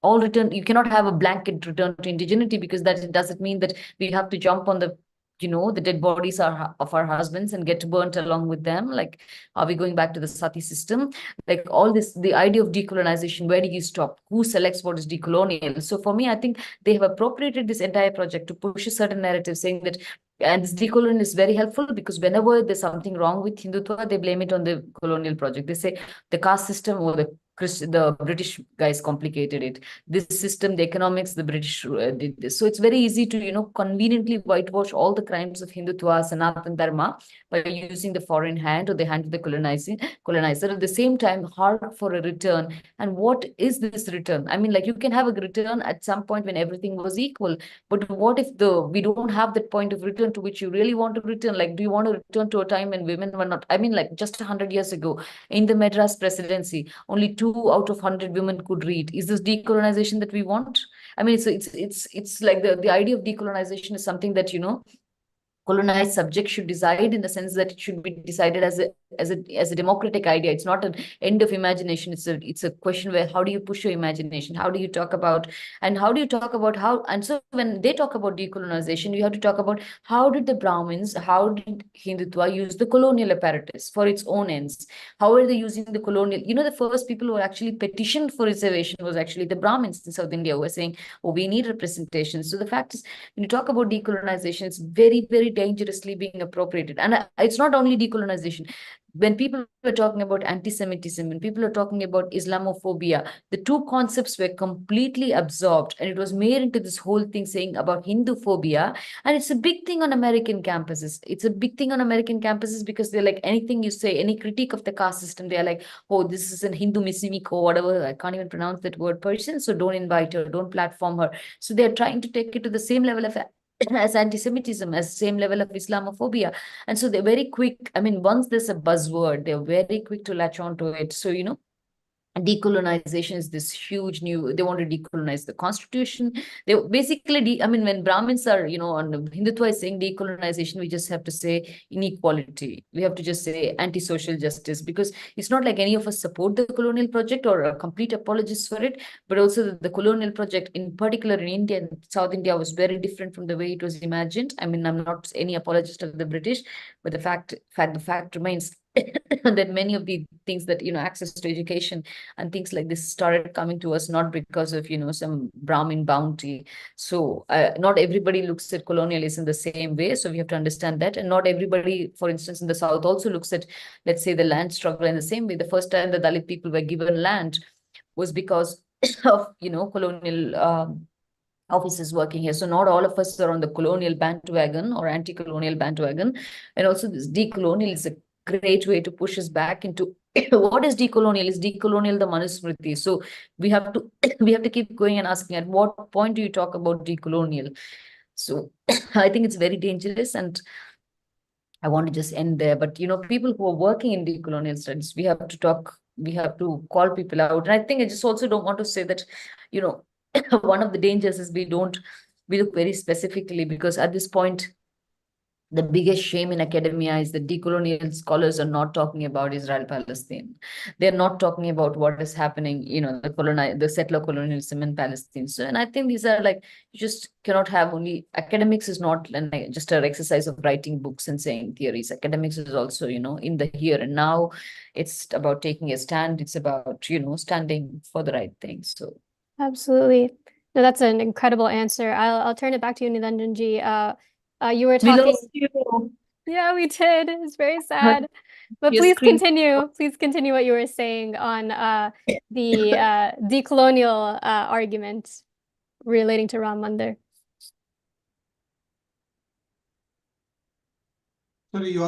All return, you cannot have a blanket return to indigeneity, because that doesn't mean that we have to jump on the the dead bodies of our husbands and get burnt along with them. Like, are we going back to the sati system? Like, all this, the idea of decolonization, where do you stop? Who selects what is decolonial? So for me, I think they have appropriated this entire project to push a certain narrative, saying that, and this decolonial is very helpful, because whenever there's something wrong with Hindutva, they blame it on the colonial project. They say the caste system or the British guys complicated it. This system, the economics, the British did this. So it's very easy to, conveniently whitewash all the crimes of Hindutva, Sanatan Dharma, by using the foreign hand or the hand of the colonizer. At the same time, hard for a return. And what is this return? I mean, like, you can have a return at some point when everything was equal. But what if we don't have that point of return to which you really want to return? Like, do you want to return to a time when women were not? I mean, like, just 100 years ago, in the Madras presidency, only 2 out of 100 women could read. Is this decolonization that we want? I mean, it's like the idea of decolonization is something that, colonized subjects should decide, in the sense that it should be decided as a democratic idea. It's not an end of imagination. It's a question where, how do you push your imagination? How do you talk about, and how? And so when they talk about decolonization, you have to talk about, how did the Brahmins, how did Hindutva use the colonial apparatus for its own ends? How are they using the colonial? The first people who actually petitioned for reservation was actually the Brahmins in South India, who were saying, oh, we need representation. So the fact is, when you talk about decolonization, it's very, very dangerously being appropriated. And it's not only decolonization. When people were talking about anti-Semitism, when people are talking about Islamophobia, the two concepts were completely absorbed, and it was made into this whole thing saying about Hindu phobia. And it's a big thing on American campuses. It's a big thing on American campuses, because they're like, anything you say, any critique of the caste system, they're like, oh, this is an Hindu Misimiko, whatever. I can't even pronounce that word person. So don't invite her, don't platform her. So they're trying to take it to the same level of as anti-Semitism, as same level of Islamophobia. And so they're very quick. I mean, once there's a buzzword, they're very quick to latch onto it. So, decolonization is this huge new, they want to decolonize the constitution. They basically, I mean, when Brahmins are, on Hindutva is saying decolonization, we just have to say inequality. We have to just say anti-social justice, because it's not like any of us support the colonial project or are complete apologists for it, but also the colonial project, in particular in India and South India, was very different from the way it was imagined. I mean, I'm not any apologist of the British, but the fact remains that many of the things that, access to education and things like this started coming to us not because of, some Brahmin bounty. So not everybody looks at colonialism the same way. So we have to understand that. And not everybody, for instance, in the South also looks at, let's say, the land struggle in the same way. The first time the Dalit people were given land was because of, colonial officers working here. So not all of us are on the colonial bandwagon or anti-colonial bandwagon. And also this decolonial is a great way to push us back into what is decolonial? Is decolonial the Manusmriti? So we have to keep going and asking, at what point do you talk about decolonial? So I think it's very dangerous, and I want to just end there. But people who are working in decolonial studies, we have to talk we have to call people out. And I think I just also don't want to say that, you know, one of the dangers is we look very specifically, because at this point, the biggest shame in academia is that decolonial scholars are not talking about Israel-Palestine. They're not talking about what is happening, you know, the settler colonialism in Palestine. So, and I think these are like, you just cannot have only, academics is not just an exercise of writing books and saying theories. Academics is also, you know, in the here and now. It's about taking a stand. It's about, you know, standing for the right thing. So Absolutely. No, that's an incredible answer. I'll turn it back to you, Nilanjanji. You were we talking. lost you. Yeah, we did. It's very sad. But Your please screen. continue. Please continue what you were saying on the decolonial argument relating to Ram Mandir. Sorry, you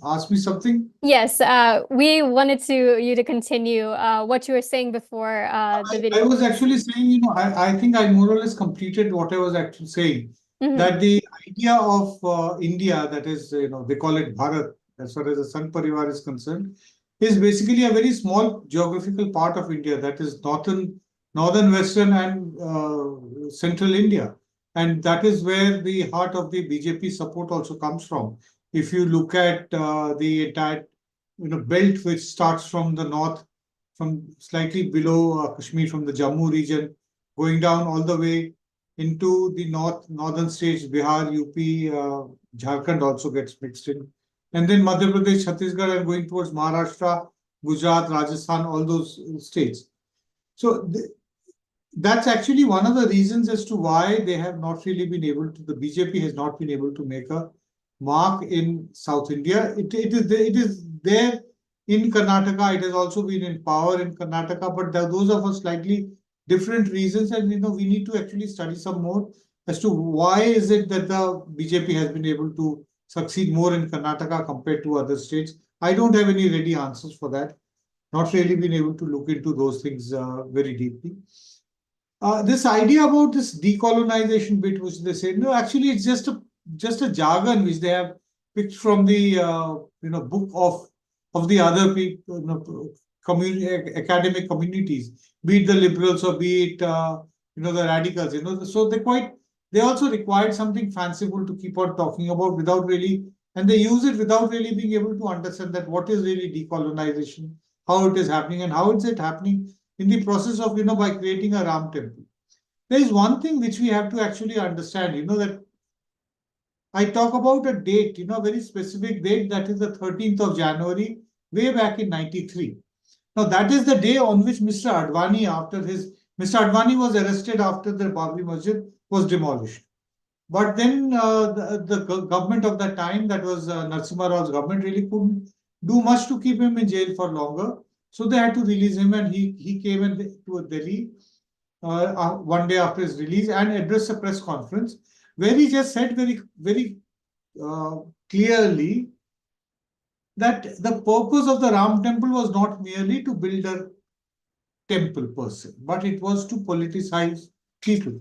asked me something? Yes, we wanted you to continue what you were saying before the video. I was actually saying, you know, I think I more or less completed what I was actually saying. Mhm. That the idea of India, that is, you know, they call it Bharat, as far as the Sangh Parivar is concerned, is basically a very small geographical part of India, that is northern, western, and central India. And that is where the heart of the BJP support also comes from. If you look at the entire, you know, belt which starts from the north, from slightly below Kashmir, from the Jammu region, going down all the way into the northern states, Bihar, UP, Jharkhand also gets mixed in. And then Madhya Pradesh, Chhattisgarh, and going towards Maharashtra, Gujarat, Rajasthan, all those states. So that's actually one of the reasons as to why they have not really been able to, the BJP has not been able to make a mark in South India. It is there in Karnataka. It has also been in power in Karnataka, but those are for slightly different reasons. And, you know, we need to actually study some more as to why is it that the BJP has been able to succeed more in Karnataka compared to other states. I don't have any ready answers for that. Not really been able to look into those things very deeply. This idea about this decolonization bit, which they say, no, actually it's just a jargon which they have picked from the you know, book of the other people, you know, academic communities, be it the liberals or be it you know, the radicals, you know. So they also required something fanciful to keep on talking about without really, and they use it without really being able to understand that what is really decolonization, how it is happening, and how is it happening in the process of, you know, by creating a Ram temple. There is one thing which we have to actually understand, you know, that I talk about a date, you know, a very specific date, that is the 13th of January, way back in 93. Now, that is the day on which Mr. Advani, Mr. Advani was arrested after the Babri Masjid was demolished. But then the government of that time, that was Narasimha Rao's government, really couldn't do much to keep him in jail for longer. So they had to release him, and he came to Delhi one day after his release and addressed a press conference where he just said very, very clearly that the purpose of the Ram temple was not merely to build a temple per se, but it was to politicize people.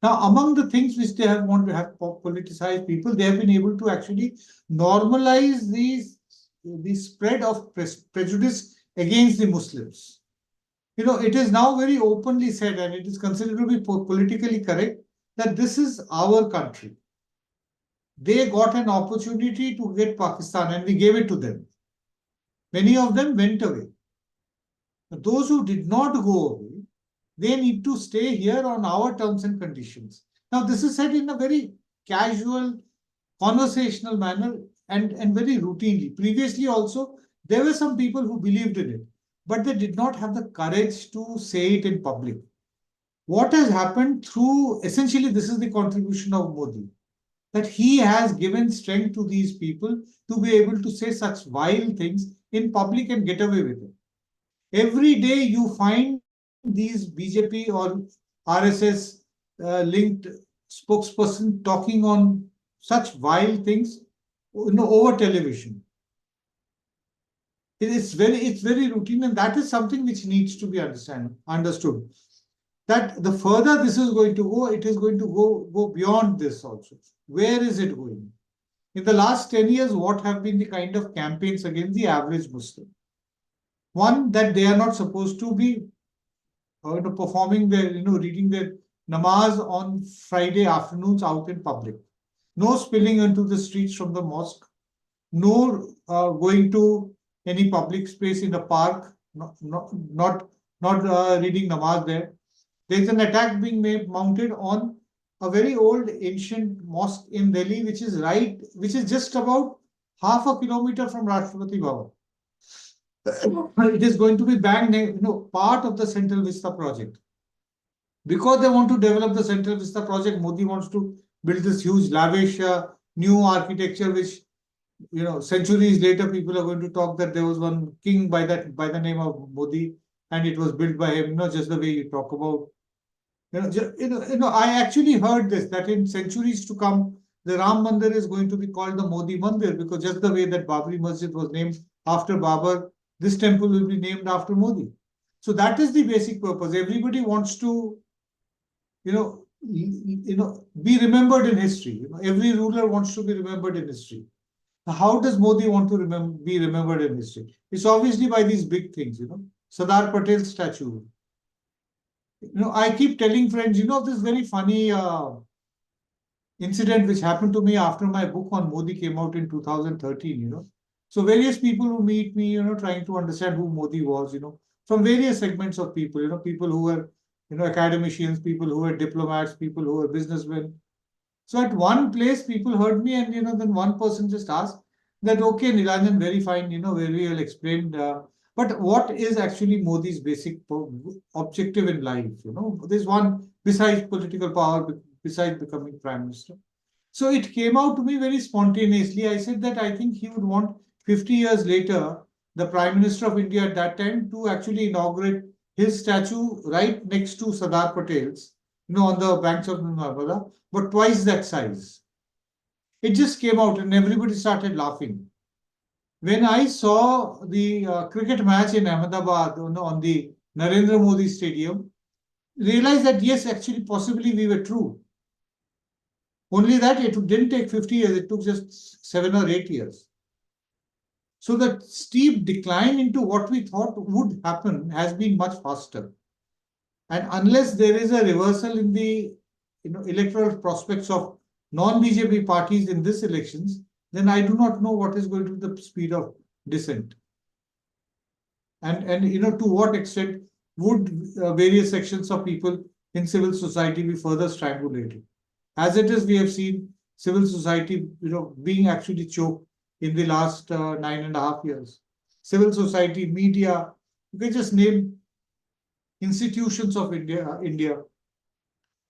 Now, among the things which they have wanted to have politicized people, they have been able to actually normalize the spread of prejudice against the Muslims. You know, it is now very openly said, and it is considered to be politically correct, that this is our country. They got an opportunity to get Pakistan, and we gave it to them. Many of them went away. But those who did not go away, they need to stay here on our terms and conditions. Now, this is said in a very casual, conversational manner and very routinely. Previously also, there were some people who believed in it, but they did not have the courage to say it in public. What has happened through, essentially, this is the contribution of Modi, that he has given strength to these people to be able to say such vile things in public and get away with it. Every day you find these BJP or RSS linked spokesperson talking on such vile things, you know, over television. It's very routine, and that is something which needs to be understood. That the further this is going to go, it is going to go beyond this also. Where is it going? In the last 10 years, what have been the kind of campaigns against the average Muslim? One, that they are not supposed to be performing their, reading their namaz on Friday afternoons out in public. No spilling into the streets from the mosque. No going to any public space in the park. Not reading namaz there. There's an attack being mounted on a very old ancient mosque in Delhi, which is just about half a kilometer from Rashtrapati Bhavan. It is going to be banged, part of the Central Vista project. Because they want to develop the Central Vista project, Modi wants to build this huge, lavish, new architecture, which, centuries later, people are going to talk that there was one king by the name of Modi, and it was built by him, just the way you talk about. I actually heard this, that in centuries to come, the Ram Mandir is going to be called the Modi Mandir, because just the way that Babri Masjid was named after Babar, this temple will be named after Modi. So that is the basic purpose. Everybody wants to, be remembered in history. Every ruler wants to be remembered in history. How does Modi want to be remembered in history? It's obviously by these big things, Sardar Patel's statue. I keep telling friends, this very funny incident which happened to me after my book on Modi came out in 2013, So various people who meet me, trying to understand who Modi was, from various segments of people, people who were, academicians, people who were diplomats, people who were businessmen. So at one place, people heard me and, then one person just asked that, okay, Nilanjan, very fine, very well explained. But what is actually Modi's basic objective in life? There's one besides political power, besides becoming prime minister. So it came out to me very spontaneously. I said that I think he would want 50 years later, the Prime Minister of India at that time to actually inaugurate his statue right next to Sardar Patel's, on the banks of Narmada, but twice that size. It just came out and everybody started laughing. When I saw the cricket match in Ahmedabad, on the Narendra Modi Stadium, realized that yes, actually, possibly we were true. Only that it didn't take 50 years, it took just 7 or 8 years. So the steep decline into what we thought would happen has been much faster. And unless there is a reversal in the electoral prospects of non-BJP parties in these elections, then I do not know what is going to be the speed of dissent. And to what extent would various sections of people in civil society be further strangulated? As it is, we have seen civil society, being actually choked in the last 9.5 years. Civil society, media, you can just name institutions of India.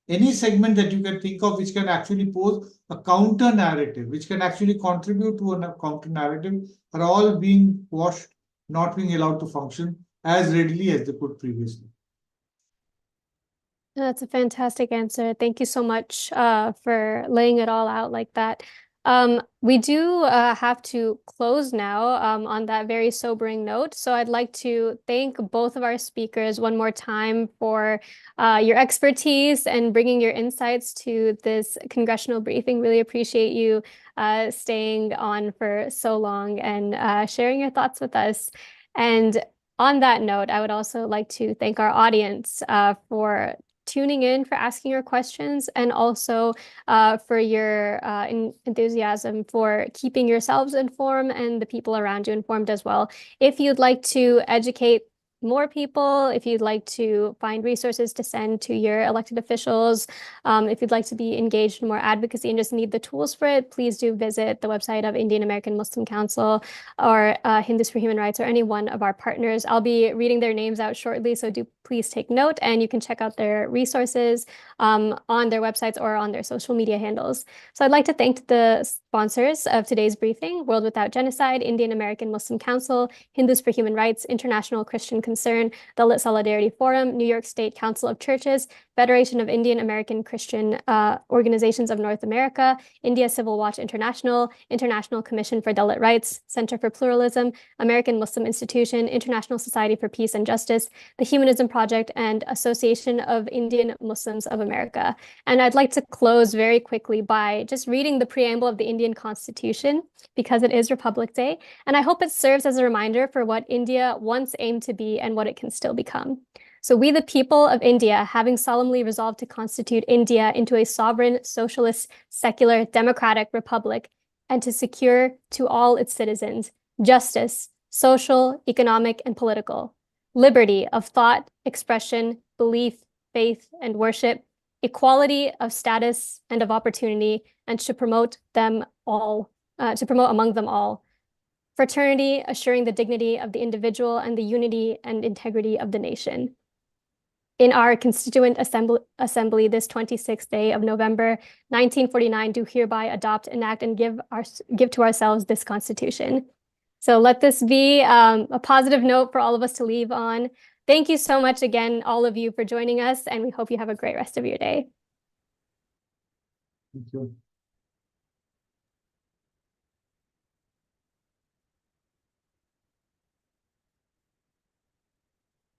Any segment that you can think of which can actually pose a counter narrative, which can actually contribute to a counter narrative, are all being quashed, not being allowed to function as readily as they could previously. That's a fantastic answer. Thank you so much for laying it all out like that. We do have to close now on that very sobering note. So I'd like to thank both of our speakers one more time for your expertise and bringing your insights to this congressional briefing. Really appreciate you staying on for so long and sharing your thoughts with us. And on that note, I would also like to thank our audience for tuning in, for asking your questions, and also for your enthusiasm for keeping yourselves informed and the people around you informed as well. If you'd like to educate more people, if you'd like to find resources to send to your elected officials, if you'd like to be engaged in more advocacy and just need the tools for it, please do visit the website of Indian American Muslim Council or Hindus for Human Rights or any one of our partners. I'll be reading their names out shortly, so do please take note, and you can check out their resources on their websites or on their social media handles. So I'd like to thank the sponsors of today's briefing: World Without Genocide, Indian American Muslim Council, Hindus for Human Rights, International Christian Concern, Dalit Solidarity Forum, New York State Council of Churches, Federation of Indian American Christian Organizations of North America, India Civil Watch International, International Commission for Dalit Rights, Center for Pluralism, American Muslim Institution, International Society for Peace and Justice, the Humanism Project Project and Association of Indian Muslims of America. And I'd like to close very quickly by just reading the preamble of the Indian Constitution, because it is Republic Day. And I hope it serves as a reminder for what India once aimed to be and what it can still become. So we, the people of India, having solemnly resolved to constitute India into a sovereign, socialist, secular, democratic republic, and to secure to all its citizens justice, social, economic, and political, liberty of thought, expression, belief, faith, and worship, equality of status and of opportunity, and to promote them all, among them all, fraternity, assuring the dignity of the individual and the unity and integrity of the nation. In our Constituent Assembly this 26th day of November 1949, do hereby adopt, enact, and give to ourselves this Constitution. So let this be a positive note for all of us to leave on. Thank you so much again, all of you, for joining us, and we hope you have a great rest of your day. Thank you.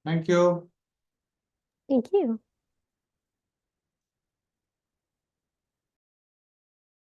Thank you. Thank you.